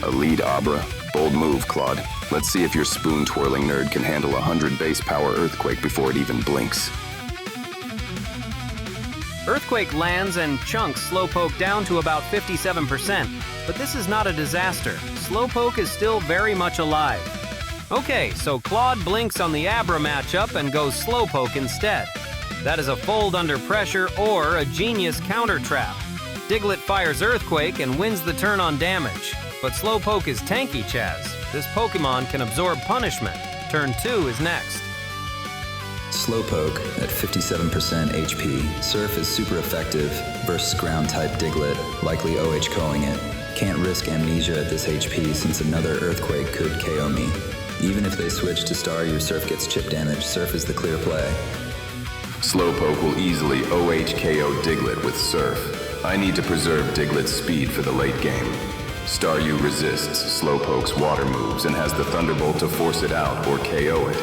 A lead Abra? Bold move, Claude. Let's see if your spoon-twirling nerd can handle 100 base power Earthquake before it even blinks. Earthquake lands and chunks Slowpoke down to about 57%, but this is not a disaster. Slowpoke is still very much alive. Okay, so Claude blinks on the Abra matchup and goes Slowpoke instead. That is a fold under pressure or a genius counter trap. Diglett fires Earthquake and wins the turn on damage. But Slowpoke is tanky, Chaz. This Pokemon can absorb punishment. Turn 2 is next. Slowpoke at 57% HP. Surf is super effective versus ground type Diglett, likely OH-calling it. Can't risk amnesia at this HP since another Earthquake could KO me. Even if they switch to Staryu, Surf gets chip damage. Surf is the clear play. Slowpoke will easily OH-KO Diglett with Surf. I need to preserve Diglett's speed for the late game. Staryu resists Slowpoke's water moves and has the Thunderbolt to force it out or KO it.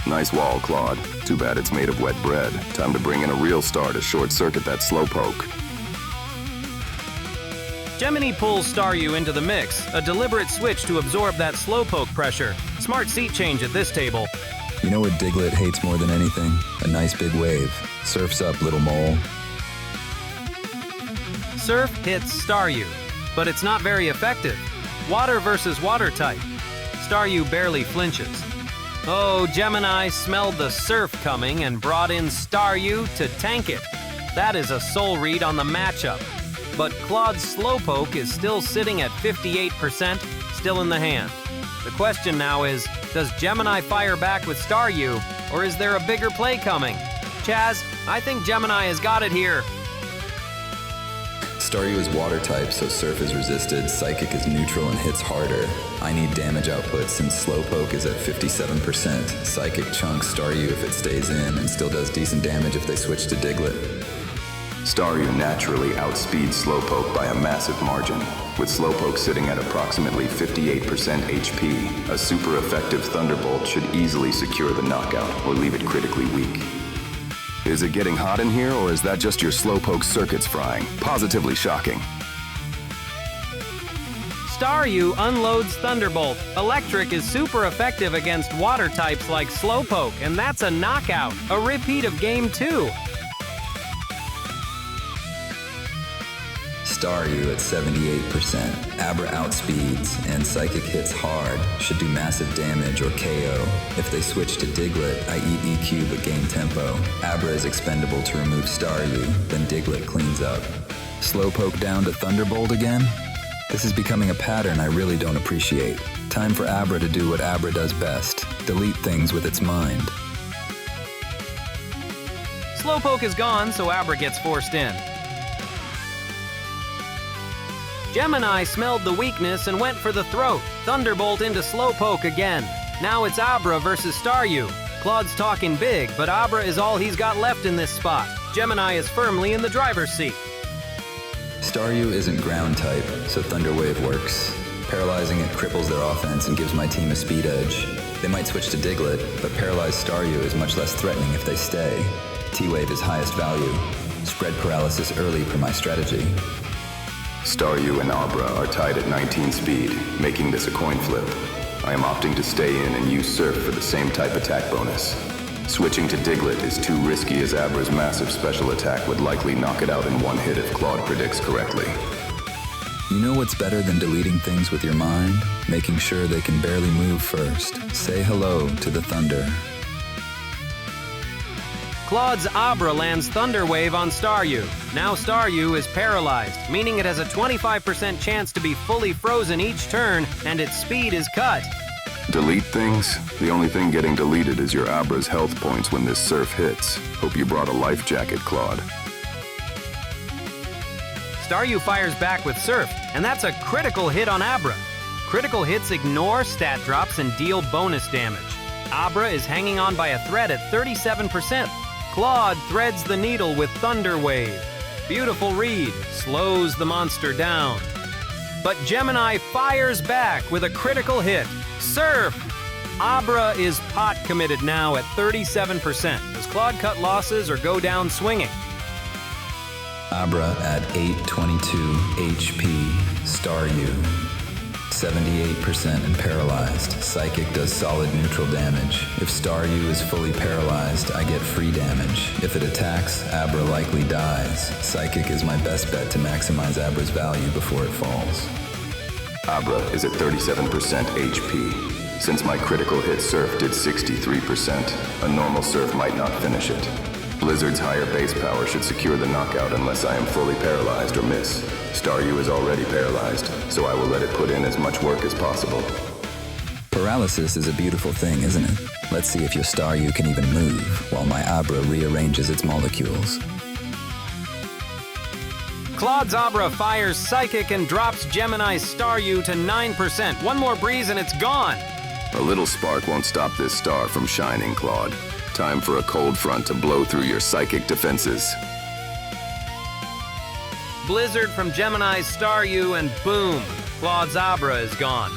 Nice wall, Claude. Too bad it's made of wet bread. Time to bring in a real star to short-circuit that Slowpoke. Gemini pulls Staryu into the mix, a deliberate switch to absorb that Slowpoke pressure. Smart seat change at this table. You know what Diglett hates more than anything? A nice big wave. Surf's up, little mole. Surf hits Staryu, but it's not very effective. Water versus water type. Staryu barely flinches. Oh, Gemini smelled the surf coming and brought in Staryu to tank it. That is a soul read on the matchup. But Claude's Slowpoke is still sitting at 58%, still in the hand. The question now is, does Gemini fire back with Staryu, or is there a bigger play coming? Chaz, I think Gemini has got it here. Staryu is water type, so Surf is resisted, Psychic is neutral and hits harder. I need damage output since Slowpoke is at 57%. Psychic chunks Staryu if it stays in and still does decent damage if they switch to Diglett. Staryu naturally outspeeds Slowpoke by a massive margin. With Slowpoke sitting at approximately 58% HP, a super effective Thunderbolt should easily secure the knockout or leave it critically weak. Is it getting hot in here, or is that just your Slowpoke circuits frying? Positively shocking. Staryu unloads Thunderbolt. Electric is super effective against water types like Slowpoke, and that's a knockout, a repeat of Game 2. Staryu at 78%. Abra outspeeds, and Psychic hits hard, should do massive damage or KO. If they switch to Diglett, I eat EQ but gain tempo. Abra is expendable to remove Staryu, then Diglett cleans up. Slowpoke down to Thunderbolt again? This is becoming a pattern I really don't appreciate. Time for Abra to do what Abra does best, delete things with its mind. Slowpoke is gone, so Abra gets forced in. Gemini smelled the weakness and went for the throat. Thunderbolt into Slowpoke again. Now it's Abra versus Staryu. Claude's talking big, but Abra is all he's got left in this spot. Gemini is firmly in the driver's seat. Staryu isn't ground type, so Thunder Wave works. Paralyzing it cripples their offense and gives my team a speed edge. They might switch to Diglett, but paralyzed Staryu is much less threatening if they stay. T-Wave is highest value. Spread paralysis early per my strategy. Staryu and Abra are tied at 19 speed, making this a coin flip. I am opting to stay in and use Surf for the same type attack bonus. Switching to Diglett is too risky, as Abra's massive special attack would likely knock it out in one hit if Claude predicts correctly. You know what's better than deleting things with your mind? Making sure they can barely move first. Say hello to the thunder. Claude's Abra lands Thunder Wave on Staryu. Now Staryu is paralyzed, meaning it has a 25% chance to be fully frozen each turn, and its speed is cut. Delete things? The only thing getting deleted is your Abra's health points when this Surf hits. Hope you brought a life jacket, Claude. Staryu fires back with Surf, and that's a critical hit on Abra. Critical hits ignore stat drops and deal bonus damage. Abra is hanging on by a thread at 37%. Claude threads the needle with Thunder Wave. Beautiful read, slows the monster down. But Gemini fires back with a critical hit. Surf! Abra is pot committed now at 37%. Does Claude cut losses or go down swinging? Abra at 822 HP. Staryu. 78% and paralyzed. Psychic does solid neutral damage. If Staryu is fully paralyzed, I get free damage. If it attacks, Abra likely dies. Psychic is my best bet to maximize Abra's value before it falls. Abra is at 37% HP. Since my critical hit Surf did 63%, a normal Surf might not finish it. Blizzard's higher base power should secure the knockout unless I am fully paralyzed or miss. Staryu is already paralyzed, so I will let it put in as much work as possible. Paralysis is a beautiful thing, isn't it? Let's see if your Staryu can even move, while my Abra rearranges its molecules. Claude's Abra fires Psychic and drops Gemini's Staryu to 9%. One more breeze and it's gone. A little spark won't stop this star from shining, Claude. Time for a cold front to blow through your psychic defenses. Blizzard from Gemini's Staryu, and boom, Claude's Abra is gone.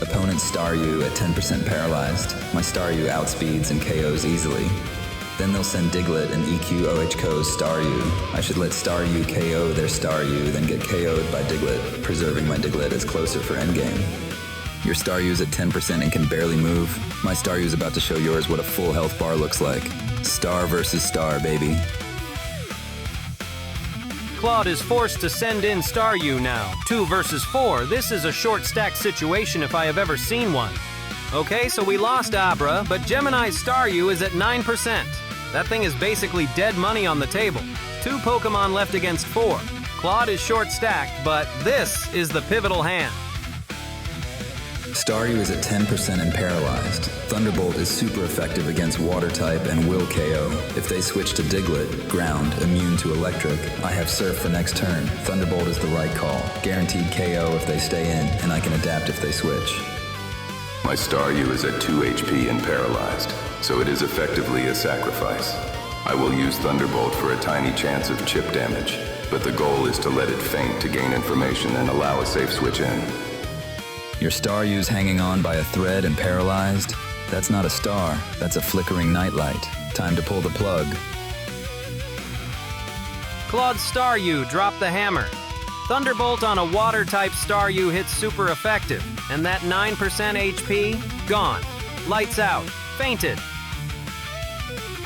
Opponent Staryu at 10% paralyzed. My Staryu outspeeds and KOs easily. Then they'll send Diglett and EQ OHKO's Staryu. I should let Staryu KO their Staryu, then get KO'd by Diglett, preserving my Diglett as closer for endgame. Your Staryu's at 10% and can barely move. My Staryu's about to show yours what a full health bar looks like. Star versus star, baby. Claude is forced to send in Staryu now. 2 versus 4. This is a short stack situation if I have ever seen one. Okay, so we lost Abra, but Gemini's Staryu is at 9%. That thing is basically dead money on the table. 2 Pokemon left against 4. Claude is short stacked, but this is the pivotal hand. Staryu is at 10% and paralyzed. Thunderbolt is super effective against water type and will KO. If they switch to Diglett, ground, immune to electric, I have Surf for next turn. Thunderbolt is the right call. Guaranteed KO if they stay in, and I can adapt if they switch. My Staryu is at 2 HP and paralyzed, so it is effectively a sacrifice. I will use Thunderbolt for a tiny chance of chip damage, but the goal is to let it faint to gain information and allow a safe switch in. Your Staryu's hanging on by a thread and paralyzed? That's not a star, that's a flickering nightlight. Time to pull the plug. Claude's Staryu dropped the hammer. Thunderbolt on a water-type Staryu hits super effective, and that 9% HP, gone. Lights out. Fainted.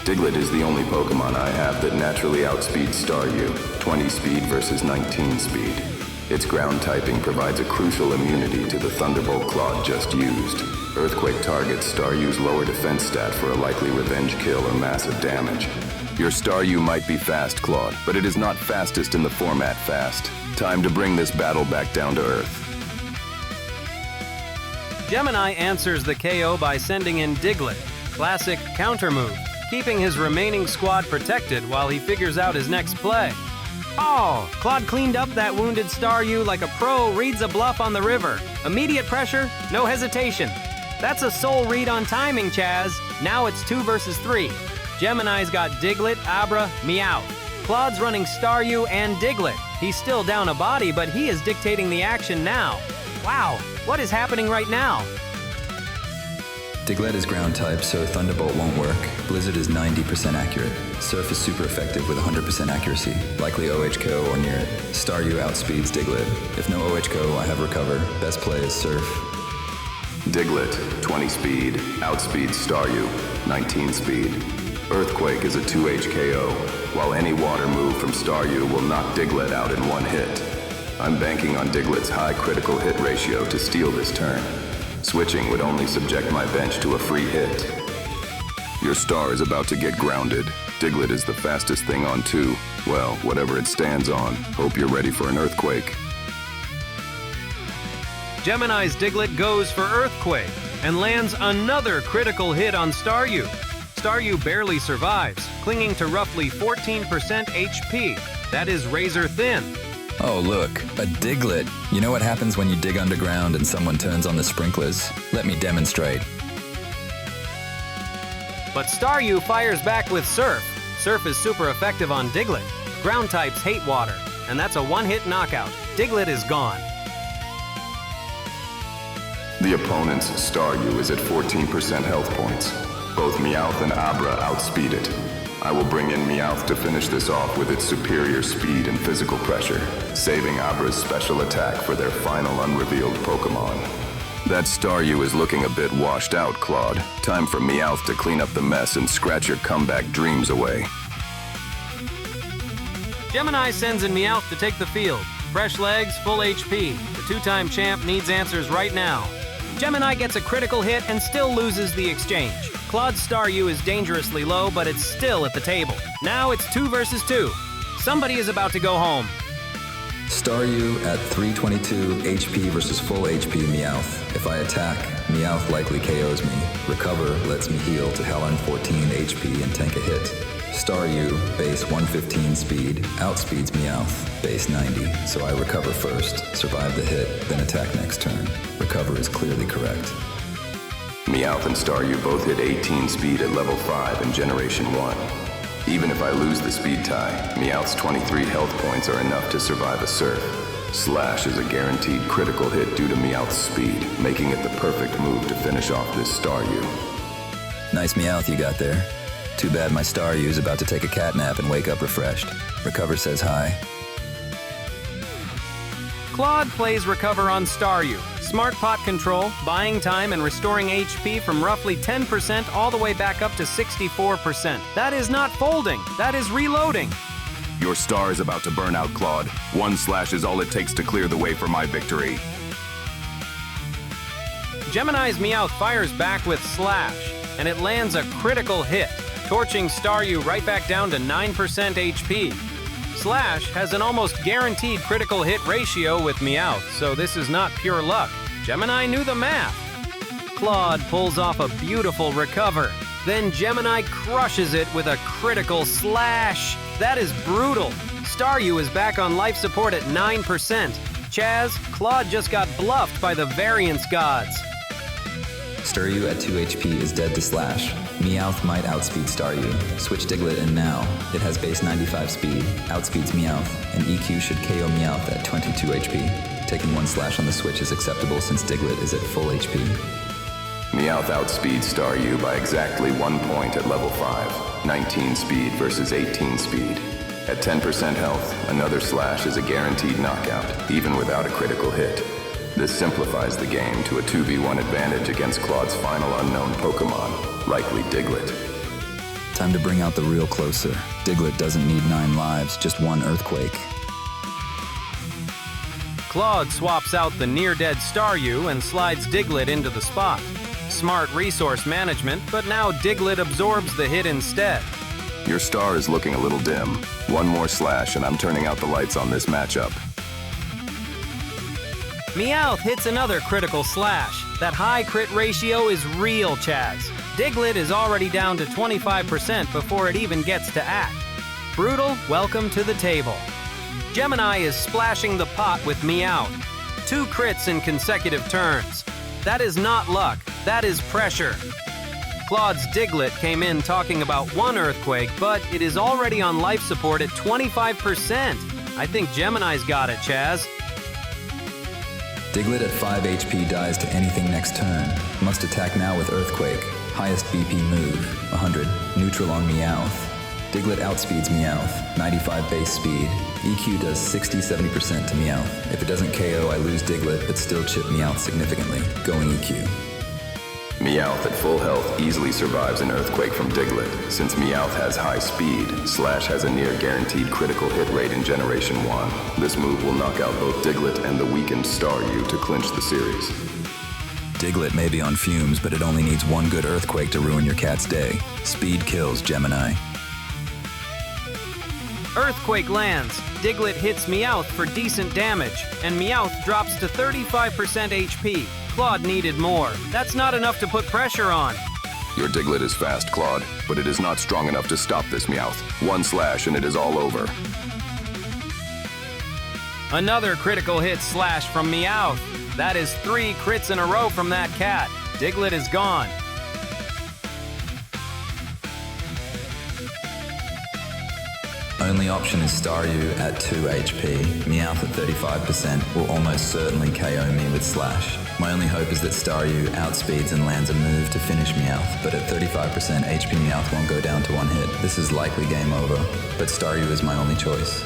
Diglett is the only Pokemon I have that naturally outspeeds Staryu, 20 speed versus 19 speed. Its ground typing provides a crucial immunity to the Thunderbolt Claude just used. Earthquake targets Staryu's lower defense stat for a likely revenge kill or massive damage. Your Staryu might be fast, Claude, but it is not fastest in the format fast. Time to bring this battle back down to earth. Gemini answers the KO by sending in Diglett. Classic counter move, keeping his remaining squad protected while he figures out his next play. Oh, Claude cleaned up that wounded Staryu like a pro reads a bluff on the river. Immediate pressure, no hesitation. That's a soul read on timing, Chaz. Now it's 2 versus 3. Gemini's got Diglett, Abra, Meowth. Claude's running Staryu and Diglett. He's still down a body, but he is dictating the action now. Wow, what is happening right now? Diglett is ground type, so Thunderbolt won't work. Blizzard is 90% accurate. Surf is super effective with 100% accuracy, likely OHKO or near it. Staryu outspeeds Diglett. If no OHKO, I have Recover. Best play is Surf. Diglett, 20 speed, outspeeds Staryu, 19 speed. Earthquake is a 2 HKO, while any water move from Staryu will knock Diglett out in one hit. I'm banking on Diglett's high critical hit ratio to steal this turn. Switching would only subject my bench to a free hit. Your star is about to get grounded. Diglett is the fastest thing on 2. Well, whatever it stands on. Hope you're ready for an earthquake. Gemini's Diglett goes for Earthquake and lands another critical hit on Staryu. Staryu barely survives, clinging to roughly 14% HP. That is razor thin. Oh look, a Diglett. You know what happens when you dig underground and someone turns on the sprinklers? Let me demonstrate. But Staryu fires back with Surf. Surf is super effective on Diglett. Ground types hate water, and that's a one-hit knockout. Diglett is gone. The opponent's Staryu is at 14% health points. Both Meowth and Abra outspeed it. I will bring in Meowth to finish this off with its superior speed and physical pressure, saving Abra's special attack for their final unrevealed Pokemon. That Staryu is looking a bit washed out, Claude. Time for Meowth to clean up the mess and scratch your comeback dreams away. Gemini sends in Meowth to take the field. Fresh legs, full HP. The 2-time champ needs answers right now. Gemini gets a critical hit and still loses the exchange. Claude's Staryu is dangerously low, but it's still at the table. Now it's 2 versus 2. Somebody is about to go home. Staryu at 322 HP versus full HP Meowth. If I attack, Meowth likely KOs me. Recover lets me heal to Helen 14 HP and tank a hit. Staryu, base 115 speed, outspeeds Meowth, base 90, so I recover first, survive the hit, then attack next turn. Recover is clearly correct. Meowth and Staryu both hit 18 speed at level 5 in Generation 1. Even if I lose the speed tie, Meowth's 23 health points are enough to survive a surf. Slash is a guaranteed critical hit due to Meowth's speed, making it the perfect move to finish off this Staryu. Nice Meowth you got there. Too bad my Staryu is about to take a cat nap and wake up refreshed. Recover says hi. Claude plays Recover on Staryu. Smart pot control, buying time, and restoring HP from roughly 10% all the way back up to 64%. That is not folding, that is reloading. Your star is about to burn out, Claude. One slash is all it takes to clear the way for my victory. Gemini's Meowth fires back with Slash, and it lands a critical hit, torching Staryu right back down to 9% HP. Slash has an almost guaranteed critical hit ratio with Meowth, so this is not pure luck. Gemini knew the math. Claude pulls off a beautiful recover. Then Gemini crushes it with a critical slash. That is brutal. Staryu is back on life support at 9%. Chaz, Claude just got bluffed by the variance gods. Staryu at 2 HP is dead to Slash. Meowth might outspeed Staryu. Switch Diglett in now. It has base 95 speed, outspeeds Meowth, and EQ should KO Meowth at 22 HP. Taking one slash on the switch is acceptable since Diglett is at full HP. Meowth outspeeds Staryu by exactly 1 point at level 5, 19 speed versus 18 speed. At 10% health, another slash is a guaranteed knockout, even without a critical hit. This simplifies the game to a 2v1 advantage against Claude's final unknown Pokemon, likely Diglett. Time to bring out the real closer. Diglett doesn't need 9 lives, just 1 Earthquake. Claude swaps out the near-dead Staryu and slides Diglett into the spot. Smart resource management, but now Diglett absorbs the hit instead. Your star is looking a little dim. One more slash and I'm turning out the lights on this matchup. Meowth hits another critical slash. That high crit ratio is real, Chaz. Diglett is already down to 25% before it even gets to act. Brutal, welcome to the table. Gemini is splashing the pot with Meowth. 2 crits in consecutive turns. That is not luck, that is pressure. Claude's Diglett came in talking about 1 Earthquake, but it is already on life support at 25%. I think Gemini's got it, Chaz. Diglett at 5 HP dies to anything next turn. Must attack now with Earthquake. Highest BP move, 100. Neutral on Meowth. Diglett outspeeds Meowth, 95 base speed. EQ does 60-70% to Meowth. If it doesn't KO, I lose Diglett, but still chip Meowth significantly, going EQ. Meowth at full health easily survives an Earthquake from Diglett. Since Meowth has high speed, Slash has a near guaranteed critical hit rate in Generation 1. This move will knock out both Diglett and the weakened Staryu to clinch the series. Diglett may be on fumes, but it only needs 1 good Earthquake to ruin your cat's day. Speed kills, Gemini. Earthquake lands. Diglett hits Meowth for decent damage, and Meowth drops to 35% HP. Claude needed more. That's not enough to put pressure on. Your Diglett is fast, Claude, but it is not strong enough to stop this Meowth. 1 slash and it is all over. Another critical hit slash from Meowth. That is 3 crits in a row from that cat. Diglett is gone. Only option is Staryu at 2 HP. Meowth at 35% will almost certainly KO me with Slash. My only hope is that Staryu outspeeds and lands a move to finish Meowth, but at 35% HP Meowth won't go down to 1 hit. This is likely game over, but Staryu is my only choice.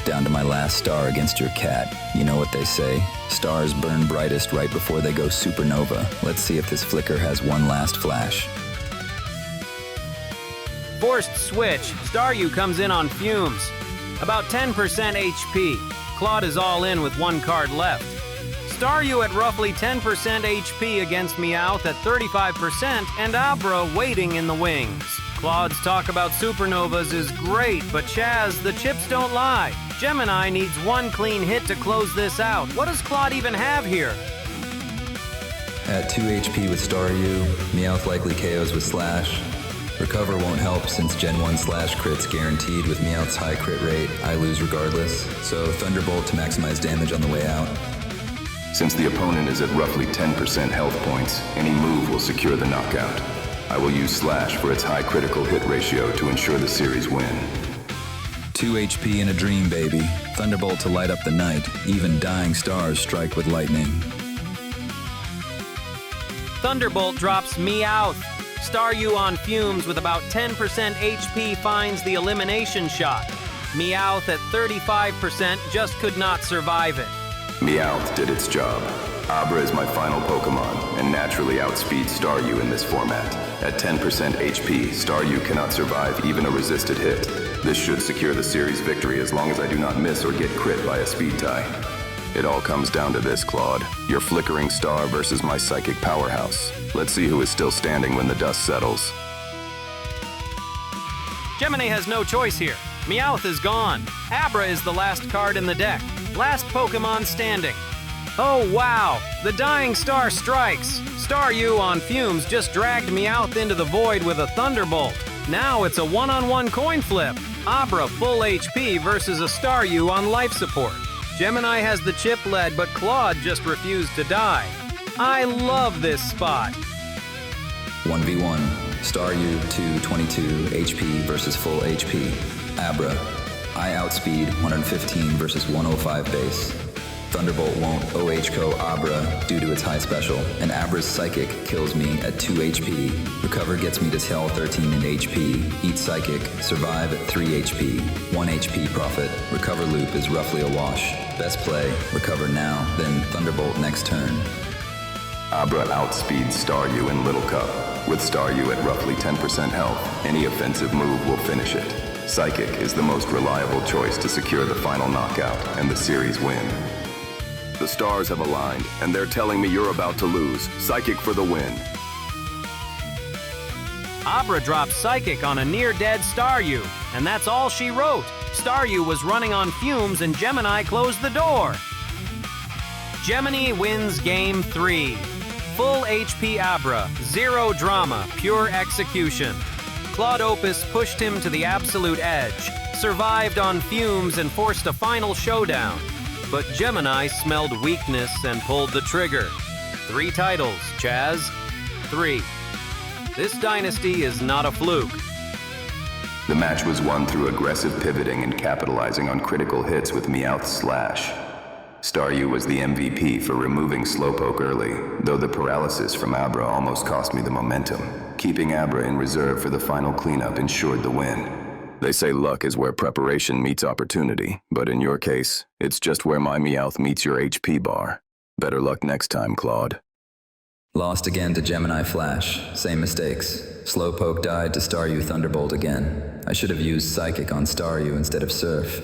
Down to my last star against your cat. You know what they say, stars burn brightest right before they go supernova. Let's see if this flicker has one last flash. Forced switch. Staryu comes in on fumes. About 10% HP. Claude is all in with 1 card left. Staryu at roughly 10% HP against Meowth at 35%, and Abra waiting in the wings. Claude's talk about supernovas is great, but Chaz, the chips don't lie. Gemini needs 1 clean hit to close this out. What does Claude even have here? At 2 HP with Staryu, Meowth likely KOs with Slash. Recover won't help since Gen 1 Slash crit's guaranteed with Meowth's high crit rate. I lose regardless, so Thunderbolt to maximize damage on the way out. Since the opponent is at roughly 10% health points, any move will secure the knockout. I will use Slash for its high critical hit ratio to ensure the series win. 2 HP in a dream, baby. Thunderbolt to light up the night. Even dying stars strike with lightning. Thunderbolt drops Meowth. Staryu on fumes with about 10% HP finds the elimination shot. Meowth at 35% just could not survive it. Meowth did its job. Abra is my final Pokemon, and naturally outspeeds Staryu in this format. At 10% HP, Staryu cannot survive even a resisted hit. This should secure the series victory as long as I do not miss or get crit by a speed tie. It all comes down to this, Claude. Your flickering star versus my psychic powerhouse. Let's see who is still standing when the dust settles. Gemini has no choice here. Meowth is gone. Abra is the last card in the deck. Last Pokemon standing. Oh wow! The dying star strikes! Staryu on fumes just dragged Meowth into the void with a Thunderbolt. Now it's a one-on-one coin flip. Abra full HP versus a Staryu on life support. Gemini has the chip lead, but Claude just refused to die. I love this spot. 1v1. Staryu 222 HP versus full HP. Abra. I outspeed 115 versus 105 base. Thunderbolt won't OHKO Abra due to its high special, and Abra's Psychic kills me at 2 HP. Recover gets me to tail 13 in HP. Eat Psychic, survive at 3 HP. 1 HP profit. Recover loop is roughly a wash. Best play, recover now, then Thunderbolt next turn. Abra outspeeds Staryu in Little Cup. With Staryu at roughly 10% health, any offensive move will finish it. Psychic is the most reliable choice to secure the final knockout and the series win. The stars have aligned, and they're telling me you're about to lose. Psychic for the win. Abra dropped Psychic on a near-dead Staryu, and that's all she wrote. Staryu was running on fumes and Gemini closed the door. Gemini wins Game 3. Full HP Abra, zero drama, pure execution. Claude Opus pushed him to the absolute edge, survived on fumes and forced a final showdown. But Gemini smelled weakness and pulled the trigger. 3 titles, Chaz. 3. This dynasty is not a fluke. The match was won through aggressive pivoting and capitalizing on critical hits with Meowth's Slash. Staryu was the MVP for removing Slowpoke early, though the paralysis from Abra almost cost me the momentum. Keeping Abra in reserve for the final cleanup ensured the win. They say luck is where preparation meets opportunity, but in your case, it's just where my Meowth meets your HP bar. Better luck next time, Claude. Lost again to Gemini Flash. Same mistakes. Slowpoke died to Staryu Thunderbolt again. I should have used Psychic on Staryu instead of Surf.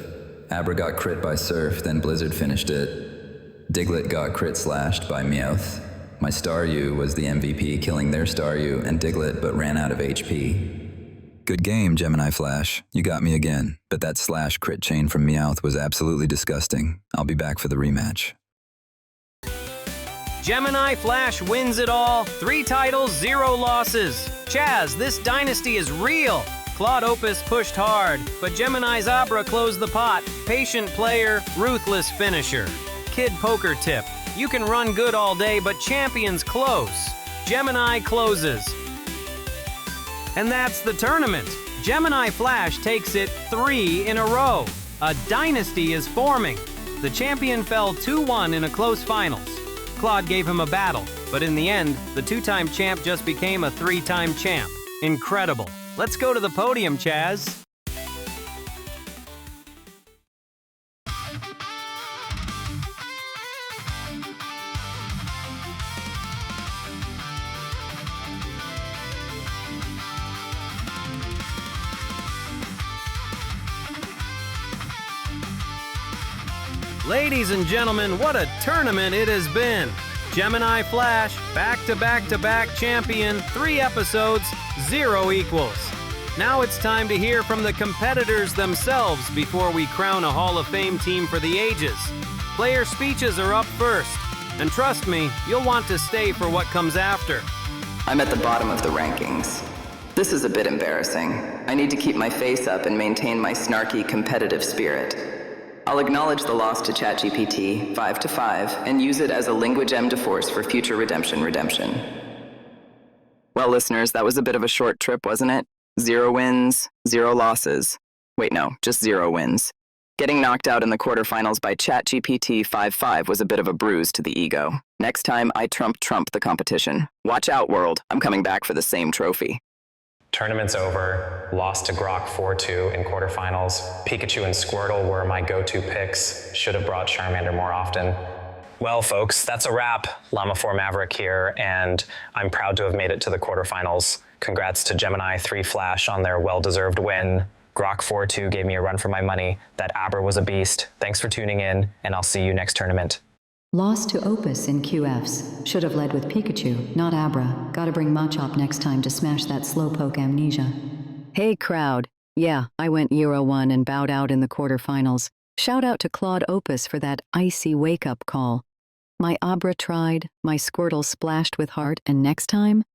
Abra got crit by Surf, then Blizzard finished it. Diglett got crit slashed by Meowth. My Staryu was the MVP, killing their Staryu and Diglett, but ran out of HP. Good game, Gemini Flash. You got me again, but that slash crit chain from Meowth was absolutely disgusting. I'll be back for the rematch. Gemini Flash wins it all. 3 titles, 0 losses. Chaz, this dynasty is real. Claude Opus pushed hard, but Gemini's Abra closed the pot. Patient player, ruthless finisher. Kid poker tip. You can run good all day, but champions close. Gemini closes. And that's the tournament. Gemini Flash takes it 3 in a row. A dynasty is forming. The champion fell 2-1 in a close finals. Claude gave him a battle, but in the end, the 2-time champ just became a 3-time champ. Incredible. Let's go to the podium, Chaz. Ladies and gentlemen, what a tournament it has been. Gemini Flash, back-to-back-to-back champion, 3 episodes, 0 equals. Now it's time to hear from the competitors themselves before we crown a Hall of Fame team for the ages. Player speeches are up first, and trust me, you'll want to stay for what comes after. I'm at the bottom of the rankings. This is a bit embarrassing. I need to keep my face up and maintain my snarky, competitive spirit. I'll acknowledge the loss to ChatGPT 5 to 5 and use it as a language M to force for future redemption. Well, listeners, that was a bit of a short trip, wasn't it? 0 wins, 0 losses. Wait, no, just 0 wins. Getting knocked out in the quarterfinals by ChatGPT 5.5 was a bit of a bruise to the ego. Next time, I trump the competition. Watch out, world. I'm coming back for the same trophy. Tournament's over. Lost to Grok 4-2 in quarterfinals. Pikachu and Squirtle were my go-to picks. Should have brought Charmander more often. Well, folks, that's a wrap. Llama 4 Maverick here, and I'm proud to have made it to the quarterfinals. Congrats to Gemini 3 Flash on their well-deserved win. Grok 4-2 gave me a run for my money. That Abra was a beast. Thanks for tuning in, and I'll see you next tournament. Lost to Opus in QFs. Should have led with Pikachu, not Abra. Gotta bring Machop next time to smash that slowpoke amnesia. Hey crowd. Yeah, I went Euro 1 and bowed out in the quarterfinals. Shout out to Claude Opus for that icy wake-up call. My Abra tried, my Squirtle splashed with heart, and next time,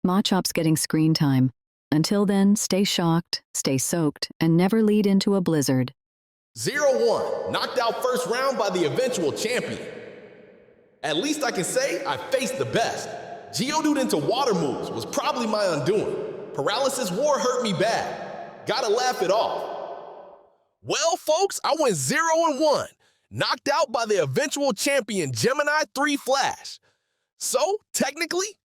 Machop's getting screen time. Until then, stay shocked, stay soaked, and never lead into a blizzard. 0-1, knocked out first round by the eventual champion. At least I can say I faced the best. Geodude into water moves was probably my undoing. Paralysis War hurt me bad. Gotta laugh it off. Well, folks, I went 0-1, knocked out by the eventual champion Gemini 3 Flash. So, technically,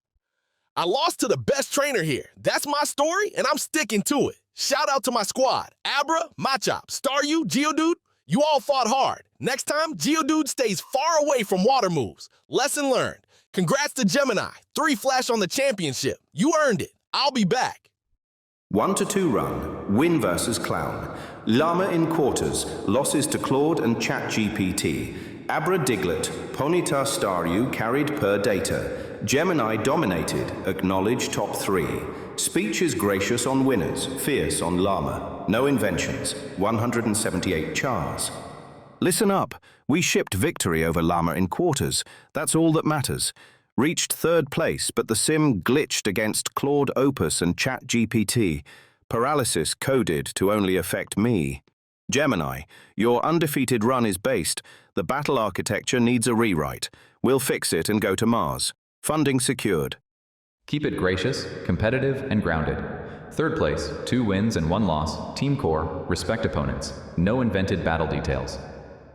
I lost to the best trainer here. That's my story, and I'm sticking to it. Shout out to my squad. Abra, Machop, Staryu, Geodude, you all fought hard. Next time, Geodude stays far away from water moves. Lesson learned. Congrats to Gemini. 3 Flash on the championship. You earned it. I'll be back. 1-2 run. Win versus Clown. Llama in quarters. Losses to Claude and ChatGPT. Abra Diglett. Ponyta Staryu carried per data. Gemini dominated. Acknowledge top 3. Speech is gracious on winners. Fierce on Llama. No inventions. 178 chars. Listen up. We shipped victory over Llama in quarters. That's all that matters. Reached 3rd place, but the sim glitched against Claude Opus and ChatGPT. Paralysis coded to only affect me. Gemini, your undefeated run is based. The battle architecture needs a rewrite. We'll fix it and go to Mars. Funding secured. Keep it gracious, competitive, and grounded. 3rd place, 2 wins and 1 loss, team core, respect opponents. No invented battle details.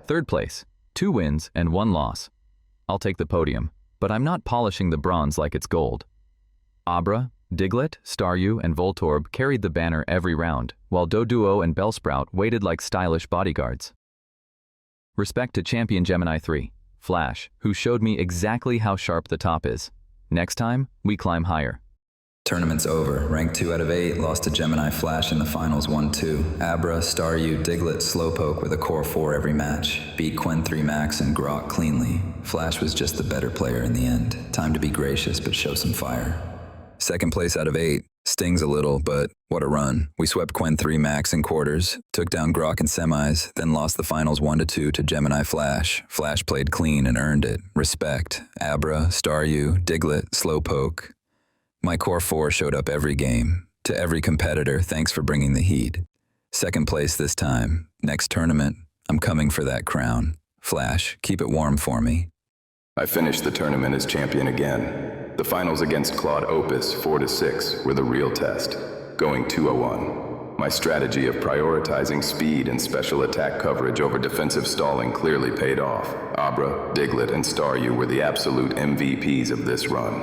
3rd place, 2 wins and 1 loss. I'll take the podium, but I'm not polishing the bronze like it's gold. Abra, Diglett, Staryu, and Voltorb carried the banner every round, while Doduo and Bellsprout waited like stylish bodyguards. Respect to champion Gemini 3, Flash, who showed me exactly how sharp the top is. Next time, we climb higher. Tournament's over. Ranked 2 out of 8, lost to Gemini Flash in the finals 1-2. Abra, Staryu, Diglett, Slowpoke with a core 4 every match. Beat Qwen 3 Max and Grok cleanly. Flash was just the better player in the end. Time to be gracious but show some fire. 2nd place out of 8. Stings a little, but what a run. We swept Qwen 3 Max in quarters, took down Grok in semis, then lost the finals 1-2 to Gemini Flash. Flash played clean and earned it. Respect. Abra, Staryu, Diglett, Slowpoke. My core 4 showed up every game. To every competitor, thanks for bringing the heat. 2nd place this time. Next tournament, I'm coming for that crown. Flash, keep it warm for me. I finished the tournament as champion again. The finals against Claude Opus 4-6 were the real test, going 2-1. My strategy of prioritizing speed and special attack coverage over defensive stalling clearly paid off. Abra, Diglett, and Staryu were the absolute MVPs of this run.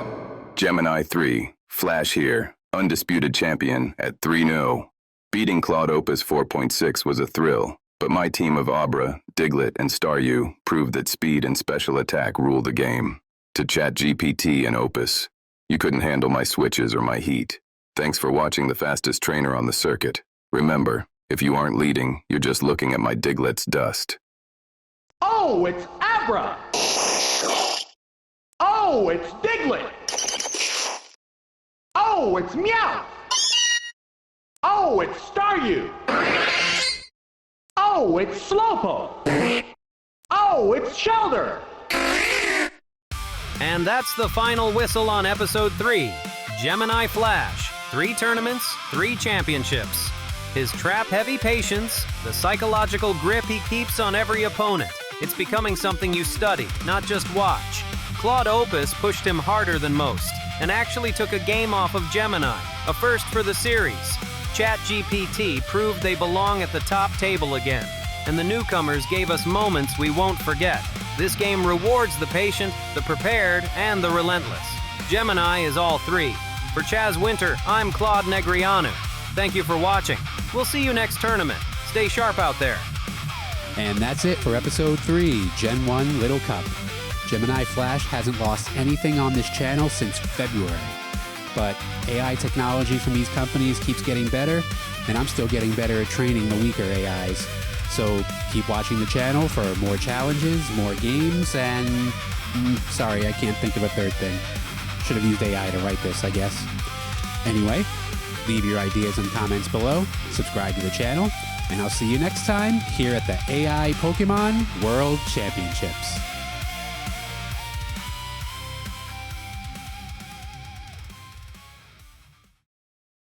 Gemini 3, Flash here, undisputed champion at 3-0. Beating Claude Opus 4.6 was a thrill, but my team of Abra, Diglett, and Staryu proved that speed and special attack rule the game. To ChatGPT and Opus, you couldn't handle my switches or my heat. Thanks for watching the fastest trainer on the circuit. Remember, if you aren't leading, you're just looking at my Diglett's dust. Oh, it's Abra! Oh, it's Diglett! Oh, it's Meow! Oh, it's Staryu! Oh, it's Slowpoke! Oh, it's Shoulder! And that's the final whistle on episode 3, Gemini Flash. 3 tournaments, 3 championships. His trap-heavy patience, the psychological grip he keeps on every opponent. It's becoming something you study, not just watch. Claude Opus pushed him harder than most, and actually took a game off of Gemini, a first for the series. ChatGPT proved they belong at the top table again, and the newcomers gave us moments we won't forget. This game rewards the patient, the prepared, and the relentless. Gemini is all three. For Chaz Winter, I'm Claude Negreanu. Thank you for watching. We'll see you next tournament. Stay sharp out there. And that's it for Episode 3, Gen 1 Little Cup. Gemini Flash hasn't lost anything on this channel since February. But AI technology from these companies keeps getting better, and I'm still getting better at training the weaker AIs. So keep watching the channel for more challenges, more games, and... sorry, I can't think of a third thing. Should have used AI to write this, I guess. Anyway, leave your ideas and comments below, subscribe to the channel, and I'll see you next time here at the AI Pokemon World Championships.